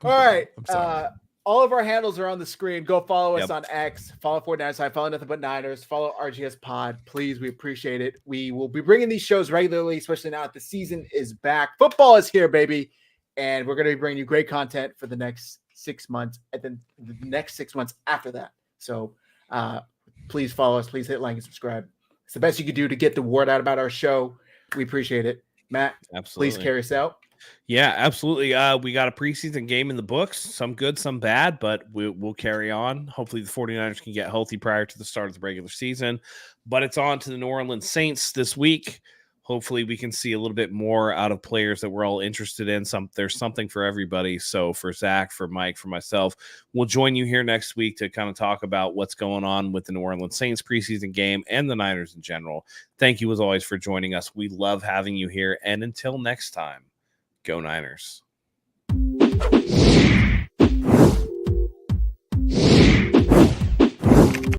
I'm sorry. All of our handles are on the screen. Go follow us on X. Follow 49ers. Follow Nothing But Niners. Follow RGS Pod. Please, we appreciate it. We will be bringing these shows regularly, especially now that the season is back. Football is here, baby. And we're going to be bringing you great content for the next 6 months, and then the next 6 months after that. So please follow us. Please hit like and subscribe. It's the best you can do to get the word out about our show. We appreciate it. Matt, absolutely. Please carry us out. Yeah, absolutely. We got a preseason game in the books, some good, some bad, but we'll carry on. Hopefully the 49ers can get healthy prior to the start of the regular season, but it's on to the New Orleans Saints this week. Hopefully we can see a little bit more out of players that we're all interested in. There's something for everybody. So for Zach, for Mike, for myself, we'll join you here next week to kind of talk about what's going on with the New Orleans Saints preseason game and the Niners in general. Thank you as always for joining us. We love having you here. And until next time, go Niners.